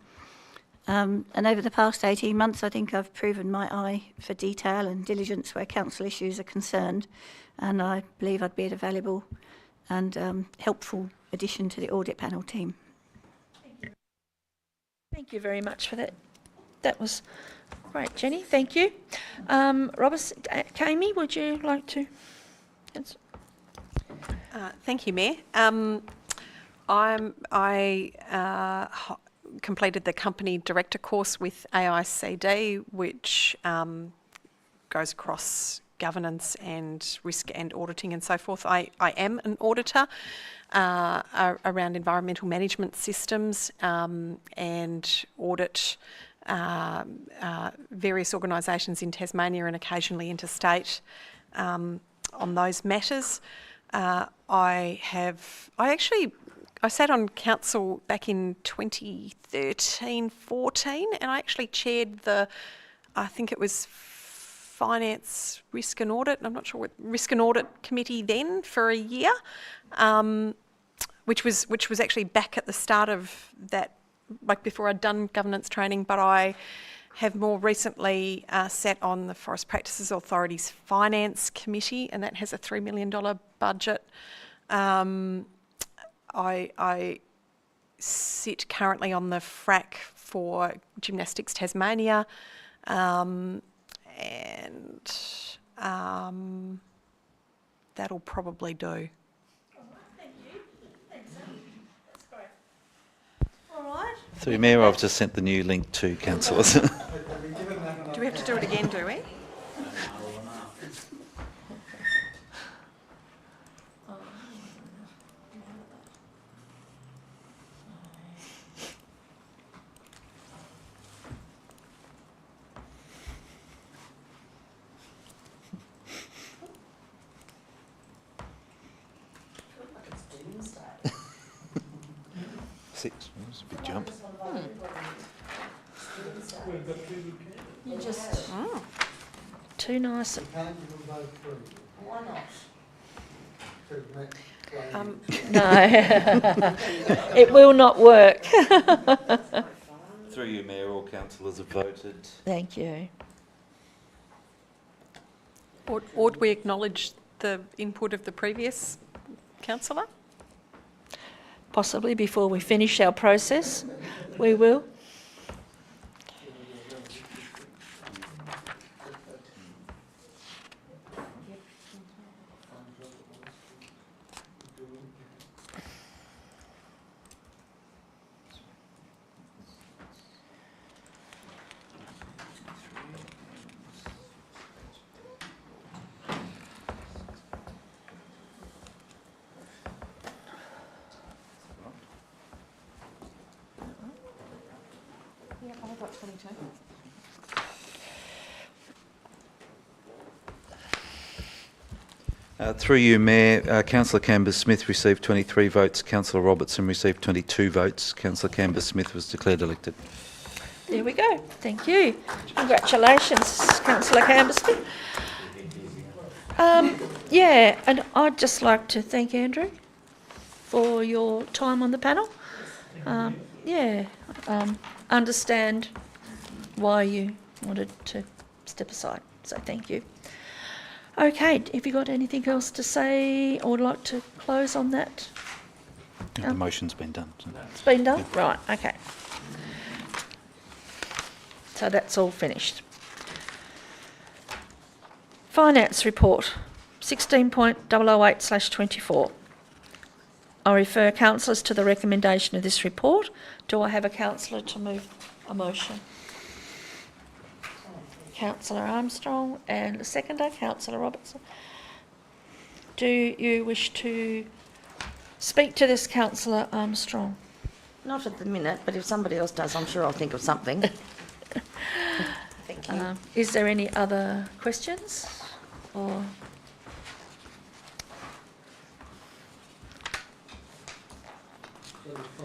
And over the past 18 months, I think I've proven my eye for detail and diligence where council issues are concerned, and I believe I'd be a valuable and helpful addition to the audit panel team. Thank you very much for that. That was great, Jenny. Thank you. Roberts, Amy, would you like to? Thank you, Mayor. I completed the company director course with AICD, which goes across governance and risk and auditing and so forth. I am an auditor around environmental management systems and audit various organisations in Tasmania and occasionally interstate on those matters. I sat on council back in 2013-14 and I actually chaired I think it was Finance, Risk and Audit, I'm not sure what, Risk and Audit Committee then for a year, which was actually back at the start of that, like before I'd done governance training, but I have more recently sat on the Forest Practices Authority's Finance Committee, and that has a $3 million budget. I sit currently on the FRAC for Gymnastics Tasmania, and that'll probably do. Thank you. Thanks, Amy. That's great. All right. Through Mayor, I've just sent the new link to councillors. Do we have to do it again, do we? Six. That's a big jump. You just too nice. Why not? No, it will not work. Through you, Mayor, all councillors have voted. Thank you. Ought we acknowledge the input of the previous councillor? Possibly before we finish our process, we will. Yeah, I've got 22. Through you, Mayor, Councillor Canberra-Smith received 23 votes, Councillor Robertson received 22 votes. Councillor Canberra-Smith was declared elected. There we go. Thank you. Congratulations, Councillor Canberra-Smith. Yeah, and I'd just like to thank Andrew for your time on the panel. Understand why you wanted to step aside, so thank you. Okay, have you got anything else to say or would like to close on that? Yeah, the motion's been done. It's been done? Yeah. Right, okay. So that's all finished. Finance report, 16.008/24. I refer councillors to the recommendation of this report. Do I have a councillor to move a motion? Councillor Armstrong and a seconder, Councillor Robertson. Do you wish to speak to this, Councillor Armstrong? Not at the minute, but if somebody else does, I'm sure I'll think of something. Thank you. Is there any other questions? Or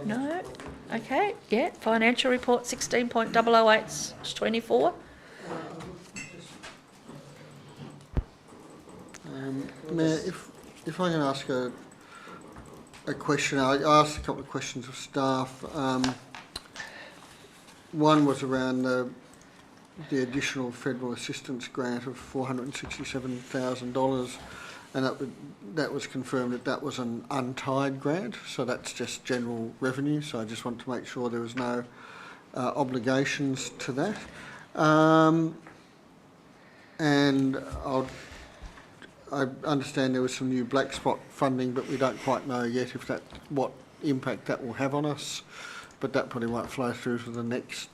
no? Okay, yeah. Financial report 16.008/24. Mayor, if I can ask a question, I asked a couple of questions of staff. One was around the additional federal assistance grant of $467,000, and that was confirmed that was an untied grant, so that's just general revenue. So I just want to make sure there was no obligations to that. And I understand there was some new black spot funding, but we don't quite know yet what impact that will have on us. But that probably won't flow through to the next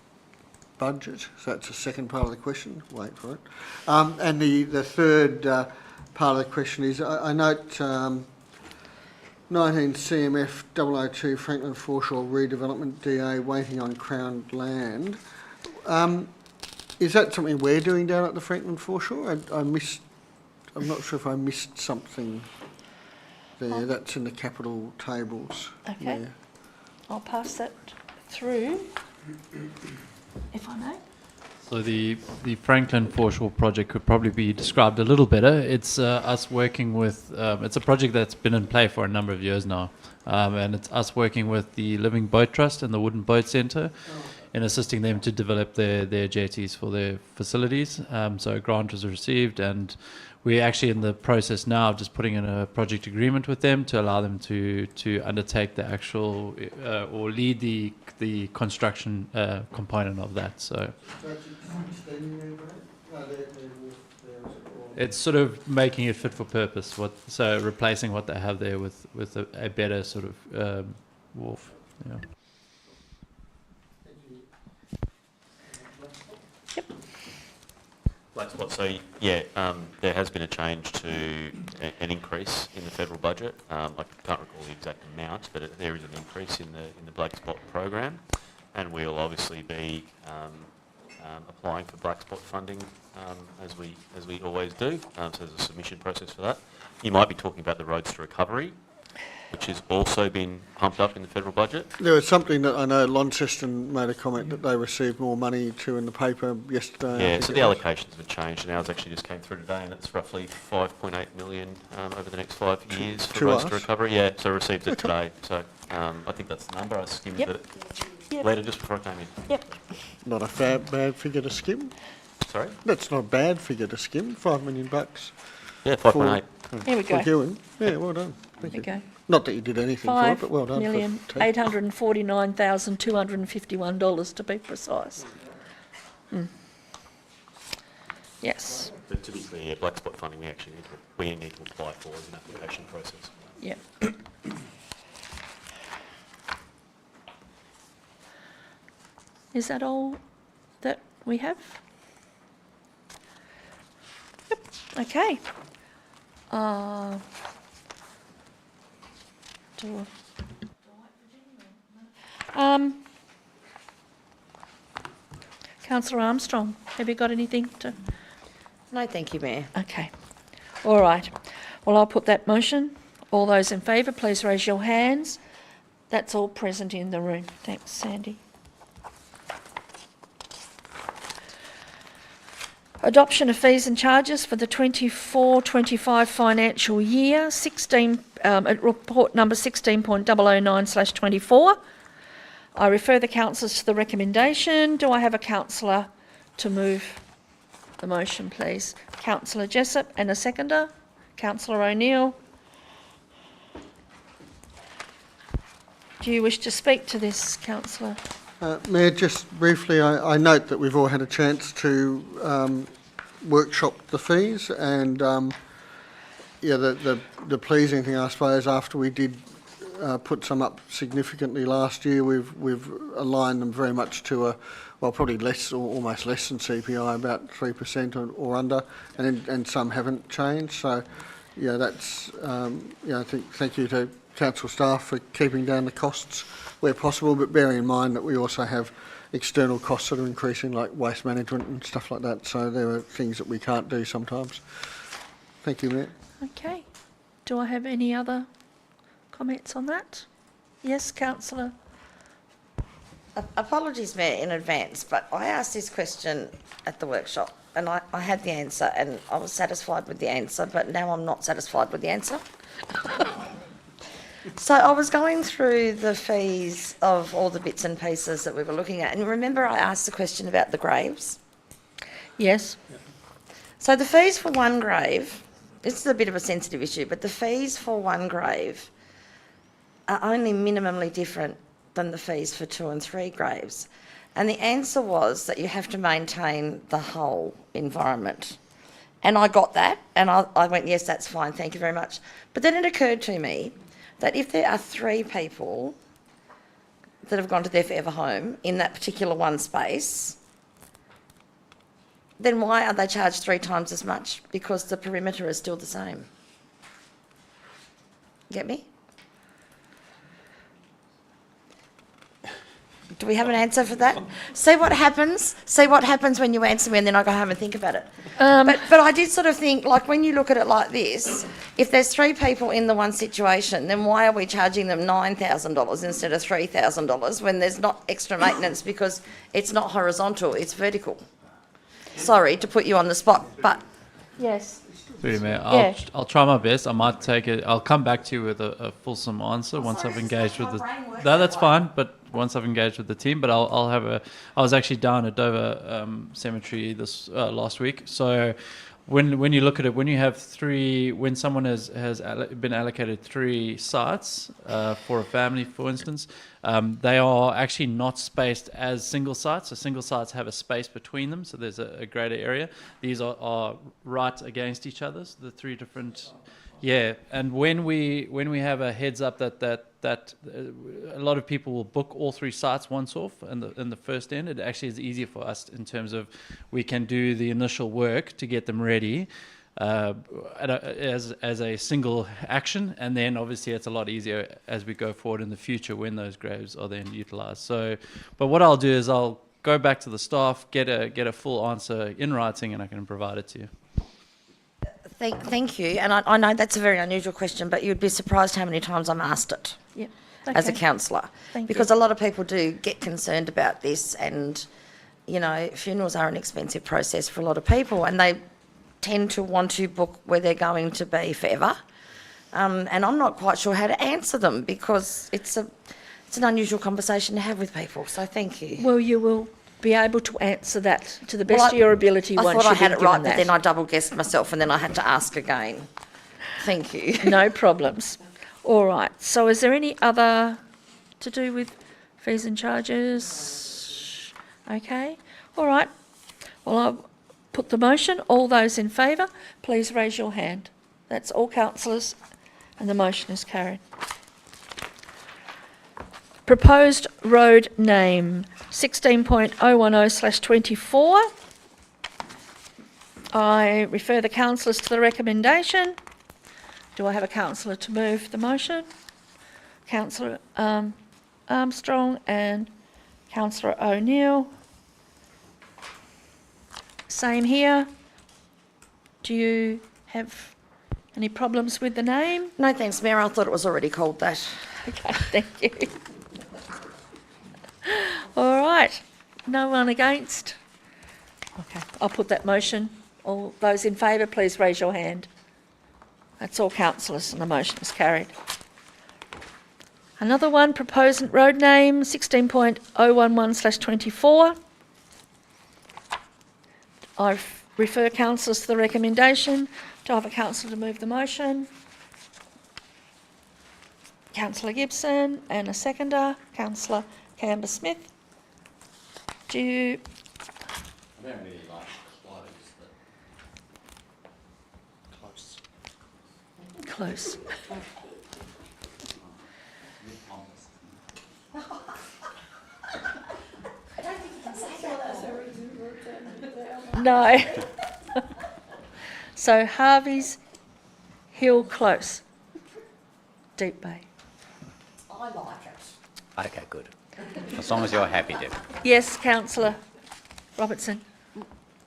budget. So that's the second part of the question. Wait for it. And the third part of the question is, I note 19 CMF 002 Franklin Foreshore Redevelopment DA waiting on Crown land. Is that something we're doing down at the Franklin Foreshore? I'm not sure if I missed something there. That's in the capital tables. Okay. Yeah. I'll pass that through, if I may. So the Franklin Foreshore project could probably be described a little better. It's us working with, it's a project that's been in play for a number of years now. And it's us working with the Living Boat Trust and the Wooden Boat Centre in assisting them to develop their jetties for their facilities. So a grant was received, and we're actually in the process now of just putting in a project agreement with them to allow them to undertake the actual or lead the construction component of that. So it's sort of making it fit for purpose. So replacing what they have there with a better sort of wharf. Yeah. Black spot. So yeah, there has been a change to an increase in the federal budget. I can't recall the exact amount, but there is an increase in the black spot program, and we'll obviously be applying for black spot funding as we always do. So there's a submission process for that. You might be talking about the Roads to Recovery, which has also been pumped up in the federal budget. There was something that I know Launceston made a comment that they received more money to in the paper yesterday. Yeah, so the allocations have changed, and ours actually just came through today, and it's roughly 5.8 million over the next 5 years for Roads to Recovery. Yeah, so received it today. So I think that's the number. I skimmed it later just before I came in. Yep. Not a bad figure to skim. Sorry? That's not a bad figure to skim. $5 million. Yeah, 5.8. Here we go. For doing. Yeah, well done. Thank you. There we go. Not that you did anything for it, but well done. $5,849,251 to be precise. Yes. But to be clear, black spot funding we need to apply for as an application process. Yeah. Is that all that we have? Yep. Okay. Councillor Armstrong, have you got anything to? No, thank you, Mayor. Okay. All right. Well, I'll put that motion. All those in favour, please raise your hands. That's all present in the room. Thanks, Sandy. Adoption of fees and charges for the 24-25 financial year, report number 16.009/24. I refer the councillors to the recommendation. Do I have a councillor to move the motion, please? Councillor Jessup, and a seconder? Councillor O'Neill. Do you wish to speak to this, councillor? Mayor, just briefly, I note that we've all had a chance to workshop the fees, and the pleasing thing, I suppose, after we did put some up significantly last year, we've aligned them very much to probably less or almost less than CPI, about 3% or under, and some haven't changed. So, yeah, that's I think thank you to council staff for keeping down the costs where possible, but bearing in mind that we also have external costs that are increasing, like waste management and stuff like that. So there are things that we can't do sometimes. Thank you, Mayor. Okay. Do I have any other comments on that? Yes, councillor. Apologies, Mayor, in advance, but I asked this question at the workshop and I had the answer and I was satisfied with the answer, but now I'm not satisfied with the answer. So I was going through the fees of all the bits and pieces that we were looking at, and remember I asked the question about the graves? Yes. So the fees for one grave, this is a bit of a sensitive issue, but the fees for one grave are only minimally different than the fees for 2 and 3 graves. And the answer was that you have to maintain the whole environment. And I got that, and I went, yes, that's fine, thank you very much. But then it occurred to me that if there are 3 people that have gone to their forever home in that particular one space, then why are they charged 3 times as much? Because the perimeter is still the same. Get me? Do we have an answer for that? See what happens. See what happens when you answer me, and then I go home and think about it. But I did sort of think, like, when you look at it like this, if there's 3 people in the one situation, then why are we charging them $9,000 instead of $3,000 when there's not extra maintenance because it's not horizontal, it's vertical? Sorry to put you on the spot, but Yes. Through you, Mayor. Yeah. I'll try my best. I might take it. I'll come back to you with a fulsome answer once I've engaged with the. No, that's fine. But once I've engaged with the team, but I'll have a. I was actually down at Dover Cemetery this last week. So, when you look at it, when you have 3, when someone has been allocated 3 sites for a family, for instance, they are actually not spaced as single sites. So single sites have a space between them, so there's a greater area. These are right against each other. So the 3 different, yeah. And when we have a heads up that a lot of people will book all 3 sites once off in the first end, it actually is easier for us in terms of we can do the initial work to get them ready. As a single action, and then obviously it's a lot easier as we go forward in the future when those graves are then utilised. So, but what I'll do is I'll go back to the staff, get a full answer in writing, and I can provide it to you. thank you. And I know that's a very unusual question, but you'd be surprised how many times I'm asked it Yep. as a Okay. councillor. Thank Because you. a lot of people do get concerned about this, and, you know, funerals are an expensive process for a lot of people, and they tend to want to book where they're going to be forever. And I'm not quite sure how to answer them because it's an unusual conversation to have with people. So thank you. Well, you will be able to answer that to the best Well, of your ability I once thought I you've had been it right, given but that. then I double guessed myself and then I had to ask again. Thank you. No problems. All right. So is there any other to do with fees and charges? Okay. All right. Well, I'll put the motion. All those in favour, please raise your hand. That's all councillors, and the motion is carried. Proposed road name 16.010/24. I refer the councillors to the recommendation. Do I have a councillor to move the motion? Councillor Armstrong and Councillor O'Neill. Same here. Do you have any problems with the name? No thanks, Mayor. I thought it was already called that. Okay, thank you. All right. No one against? Okay, I'll put that motion. All those in favour, please raise your hand. That's all councillors, and the motion is carried. Another one, proposed road name 16.011/24. I refer councillors to the recommendation. Do I have a councillor to move the motion? Councillor Gibson, and a seconder, Councillor Canberra-Smith. Do you... I don't really like close, but Close. No. So Harvey's Hill Close, Deep Bay. I like it. Okay, good. As long as you're happy, Deb. Yes, Councillor Robertson.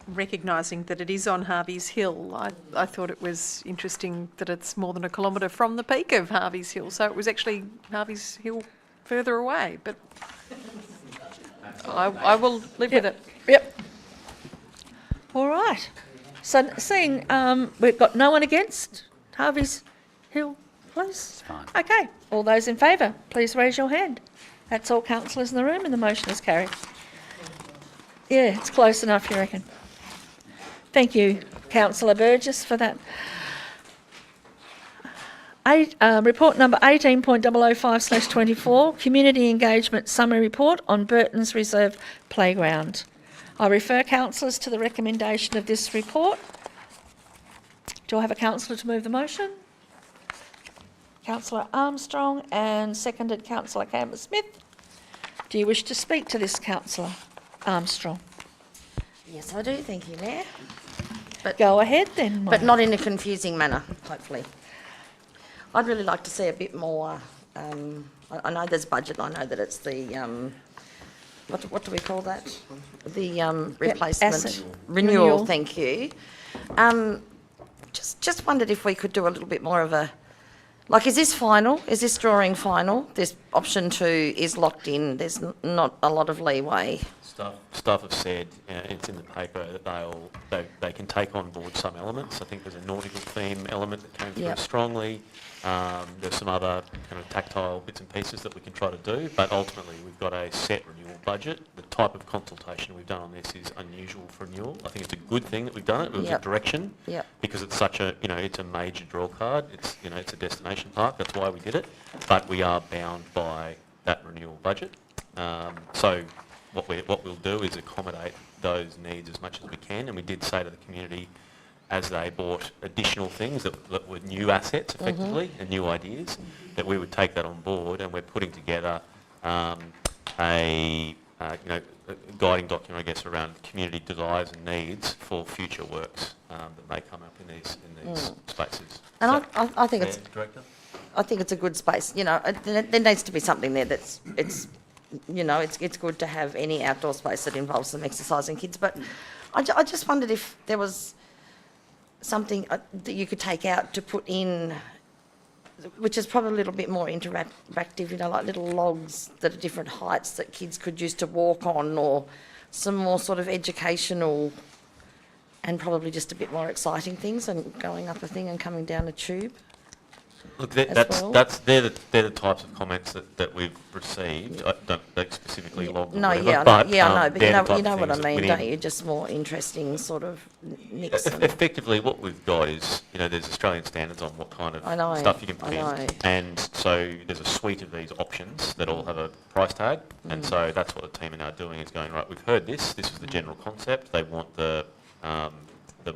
Recognising that it is on Harvey's Hill, I thought it was interesting that it's more than a kilometre from the peak of Harvey's Hill, so it was actually Harvey's Hill further away, but I will live with it. Yep. All right. So seeing we've got no one against Harvey's Hill Close? Fine. Okay. All those in favour, please raise your hand. That's all councillors in the room and the motion is carried. Yeah, it's close enough, you reckon? Thank you, Councillor Burgess, for that. Report number 18.005/24, Community Engagement Summary Report on Burton's Reserve Playground. I refer councillors to the recommendation of this report. Do I have a councillor to move the motion? Councillor Armstrong, and seconded Councillor Campbell-Smith. Do you wish to speak to this, Councillor Armstrong? Yes, I do, thank you, Mayor. Go ahead then. But not in a confusing manner, hopefully. I'd really like to see a bit more, I know there's budget, I know that it's the, what do we call that? The replacement. asset Renewal, thank you. Just wondered if we could do a little bit more of a, like, is this final? Is this drawing final? This option 2 is locked in, there's not a lot of leeway. Staff have said, it's in the paper, that they can take on board some elements. I think there's a nautical theme element that came through strongly. There's some other kind of tactile bits and pieces that we can try to do, but ultimately we've got a set renewal budget. The type of consultation we've done on this is unusual for renewal. I think it's a good thing that we've done it. It was a direction, because it's such a, it's a major draw card. It's, it's a destination park. That's why we did it. But we are bound by that renewal budget. So what we'll do is accommodate those needs as much as we can, and we did say to the community, as they bought additional things that were new assets effectively and new ideas, that we would take that on board, and we're putting together a guiding document, I guess, around community desires and needs for future works that may come up in these spaces. And I think it's, Director? I think it's a good space. There needs to be something there that's, it's good to have any outdoor space that involves some exercising kids. But I just wondered if there was something that you could take out to put in, which is probably a little bit more interactive, like little logs that are different heights that kids could use to walk on, or some more sort of educational and probably just a bit more exciting things than going up a thing and coming down a tube. Look, they're the types of comments that we've received. I don't specifically log. No, whatever, I know, but you know what I mean, don't you? Just more interesting sort of nicks. Effectively, what we've got is, there's Australian standards on what kind of stuff you can put in, and so there's a suite of these options that all have a price tag, and so that's what the team are now doing. Is going, right, we've heard this. This is the general concept. They want the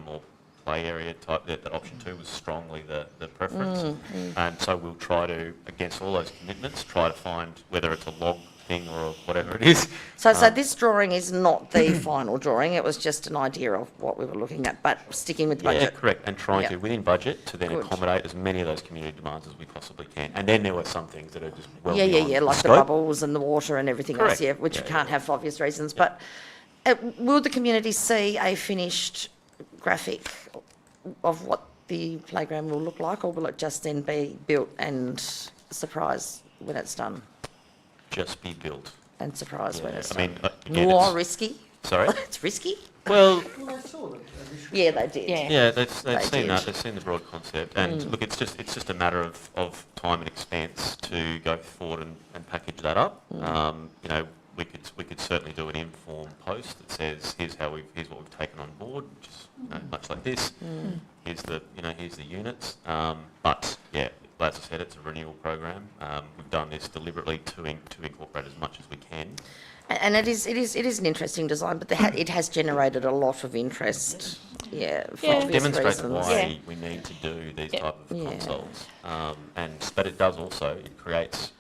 more play area type, that option 2 was strongly the preference, and so we'll try to, against all those commitments, try to find whether it's a log thing or whatever it is. So this drawing is not the final drawing, it was just an idea of what we were looking at, but sticking with budget. Yeah, correct, and trying to, within budget, to then accommodate as many of those community demands as we possibly can. And then there were some things that are just well beyond like the scope. bubbles and the water and everything else, which you can't have for obvious reasons. But will the community see a finished graphic of what the playground will look like, or will it just then be built and surprise when it's done? Just be built. And surprise when it's done. Again, more risky? Sorry? It's risky? Well, yeah, they did. Yeah, they've seen that. They've seen the broad concept, and look, it's just a matter of time and expense to go forward and package that up. We could certainly do an informed post that says here's what we've taken on board, which is much like this. Here's the units. But yeah, as I said, it's a renewal program. We've done this deliberately to incorporate as much as we can. And it is an interesting design, but it has generated a lot of interest. Yeah, for obvious demonstrates reasons. why we need to do these type of consults. But it does also, it creates,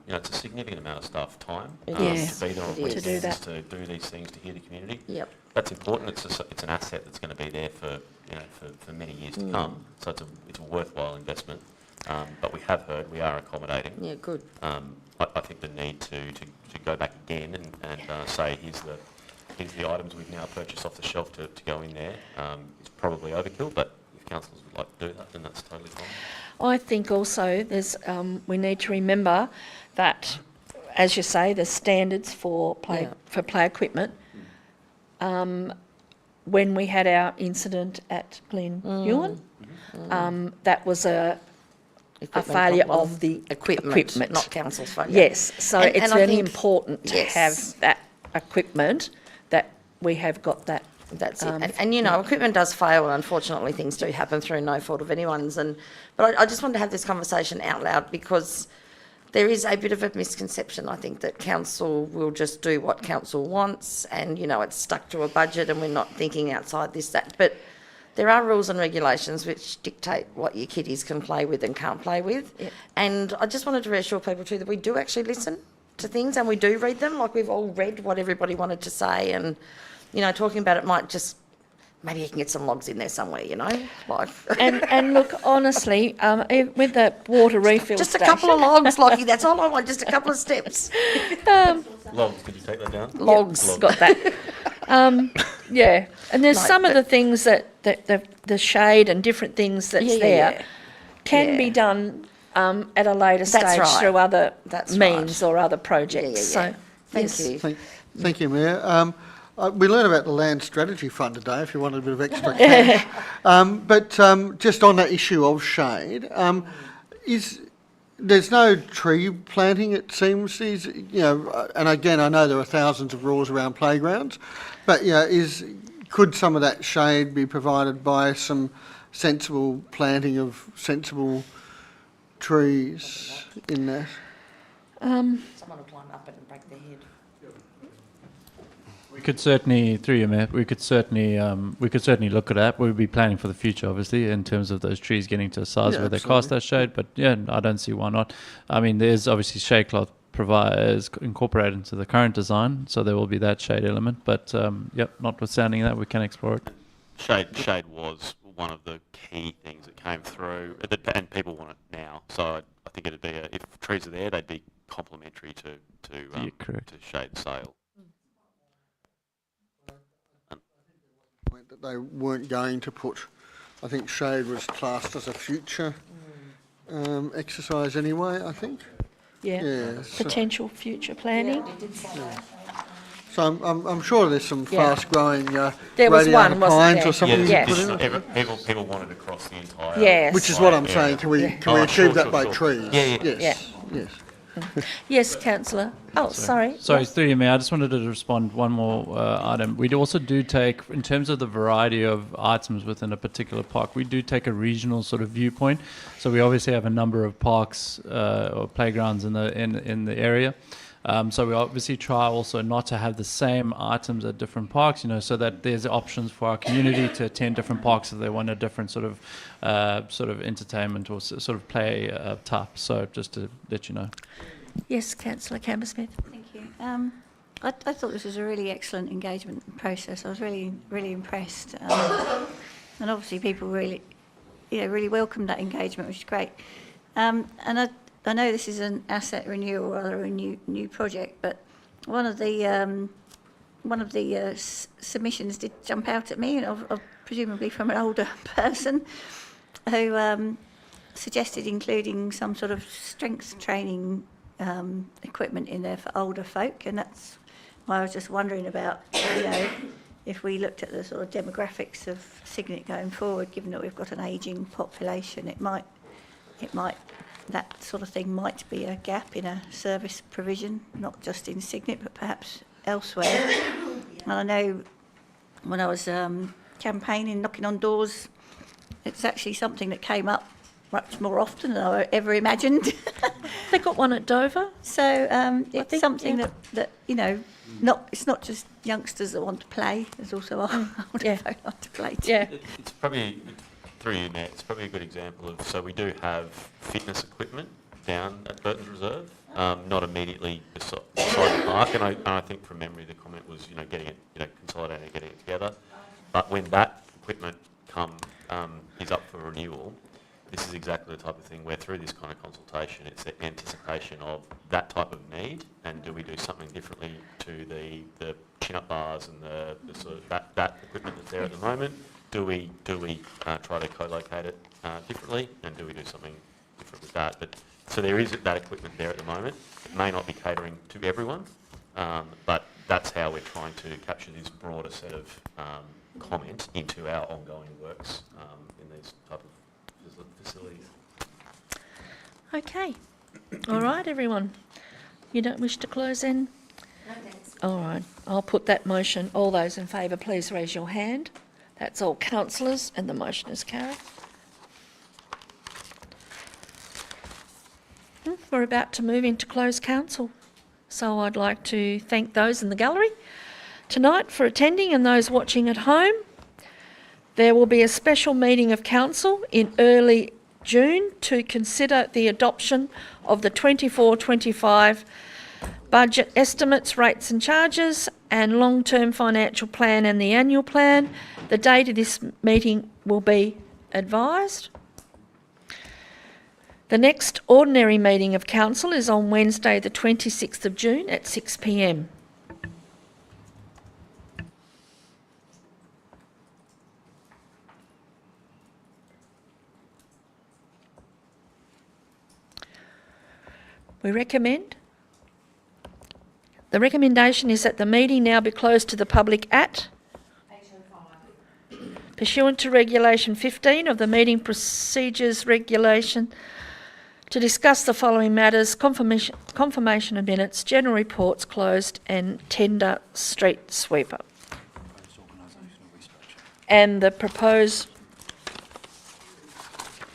it's a significant amount of staff time to be there on weekends, to do these things, to hear the community. Yep. That's important. It's an asset that's going to be there for many years to come. So it's a worthwhile investment. But we have heard, we are accommodating. Yeah, good. I think the need to go back again and say here's the items we've now purchased off the shelf to go in there. It's probably overkill, but if councillors would like to do that, then that's totally fine. I think also there's we need to remember that, as you say, there's standards for play equipment. When we had our incident at Glen Ewan, that was a Equipment failure problem. of the Equipment, not council's failure. Yes, so And- it's and I really think- important to yes. have that equipment, that we have got that. That's it. And you know, equipment does fail, and unfortunately things do happen through no fault of anyone's. But I just wanted to have this conversation out loud because there is a bit of a misconception, I think, that council will just do what council wants and, you know, it's stuck to a budget and we're not thinking outside this, that. But there are rules and regulations which dictate what your kiddies can play with and can't play with. Yep. And I just wanted to reassure people too that we do actually listen to things and we do read them. Like we've all read what everybody wanted to say, and, you know, talking about it might just, maybe you can get some logs in there somewhere, you know, like. And look, honestly, with the water refill Just a station, couple of logs, Lockie, that's all I want, just a couple of steps. Logs, could you take that down? Logs. got that. Yeah, and there's No, some of but- the things that the shade and different things that's there can be done at a later That's stage right. through other That's means right. or other projects. Yeah. So, Thank yes. you. Thank you, Mayor. We learned about the Land Strategy Fund today, if you wanted a bit of extra cash. But just on that issue of shade, there's no tree planting, it seems, and again, I know there are thousands of rules around playgrounds, but could some of that shade be provided by some sensible planting of sensible trees in that? Someone will climb up it and break their head. We could certainly, through you, Mayor, we could certainly look at that. We'll be planning for the future, obviously, in terms of those trees getting to a size Yeah, where they absolutely. cast that shade. But yeah, I don't see why not. I mean, there's obviously shade cloth is incorporated into the current design, so there will be that shade element. But yep, notwithstanding that, we can explore it. Shade was one of the key things that came through, and people want it now. So I think it'd be if trees are there, they'd be complementary to correct. to shade sale. That they weren't going to put. I think shade was classed as a future exercise anyway, I think. Yeah. Yeah, so- Potential future planning. So I'm sure there's some Yeah. fast-growing There was radiata one, wasn't pines there? or something. Yes. you put in it. People wanted across the entire. Yes. Which is what I'm saying. Can we achieve sure, that sure, by sure. trees? Yeah. Yes. Yes. Yes, councillor. Oh, sorry. Sorry, Yes. through you, Mayor. I just wanted to respond one more item. We also do take, in terms of the variety of items within a particular park, we do take a regional sort of viewpoint. So we obviously have a number of parks or playgrounds in the area. So we obviously try also not to have the same items at different parks, so that there's options for our community to attend different parks if they want a different sort of entertainment or sort of play type. So just to let you know. Yes, councillor Cambersmith. Thank you. I thought this was a really excellent engagement process. I was really, really impressed. And obviously people really welcomed that engagement, which is great. And I know this is an asset renewal or a new project, but one of the submissions did jump out at me, and presumably from an older person, who suggested including some sort of strength training equipment in there for older folk, and that's why I was just wondering about, if we looked at the sort of demographics of Cygnet going forward, given that we've got an ageing population, it might that sort of thing might be a gap in a service provision, not just in Cygnet, but perhaps elsewhere. And I know when I was campaigning, knocking on doors, it's actually something that came up much more often than I ever imagined. They got one at Dover. So it's think, something yeah. that it's not just youngsters that want to play. There's also older folk that want to play too. Yeah. It's probably, through you, Matt, it's probably a good example of, so we do have fitness equipment down at Burton's Reserve, not immediately beside the park, and I think from memory the comment was, getting it, consolidating, getting it together. But when that equipment is up for renewal, this is exactly the type of thing where through this kind of consultation, it's the anticipation of that type of need, and do we do something differently to the chin-up bars and the sort of that equipment that's there at the moment? Do we try to co-locate it differently, and do we do something different with that? But so there is that equipment there at the moment. It may not be catering to everyone, but that's how we're trying to capture this broader set of comment into our ongoing works in these type of facilities. Okay. All right, everyone. You don't wish to close then? No, thanks. All right. I'll put that motion. All those in favour, please raise your hand. That's all councillors, and the motion is carried. We're about to move into closed council. So I'd like to thank those in the gallery tonight for attending and those watching at home. There will be a special meeting of council in early June to consider the adoption of the 24-25 budget estimates, rates and charges and long-term financial plan and the annual plan. The date of this meeting will be advised. The next ordinary meeting of council is on Wednesday the 26th of June at 6 p.m. The recommendation is that the meeting now be closed to the public at 8:05. Pursuant to Regulation 15 of the Meeting Procedures Regulation, to discuss the following matters: confirmation of minutes, general reports closed and tender street sweeper. And the proposed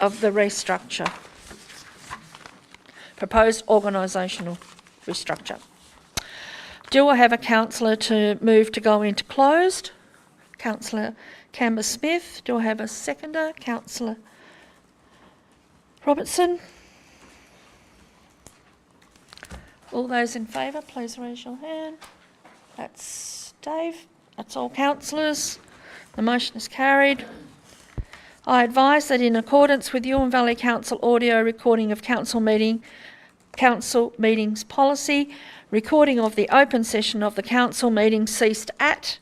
of the restructure. Proposed organisational restructure. Do I have a councillor to move to go into closed? Councillor Canberra Smith. Do I have a seconder? Councillor Robertson. All those in favour, please raise your hand. That's Dave. That's all councillors. The motion is carried. I advise that in accordance with Huon Valley Council audio recording of council meetings policy, recording of the open session of the council meeting ceased at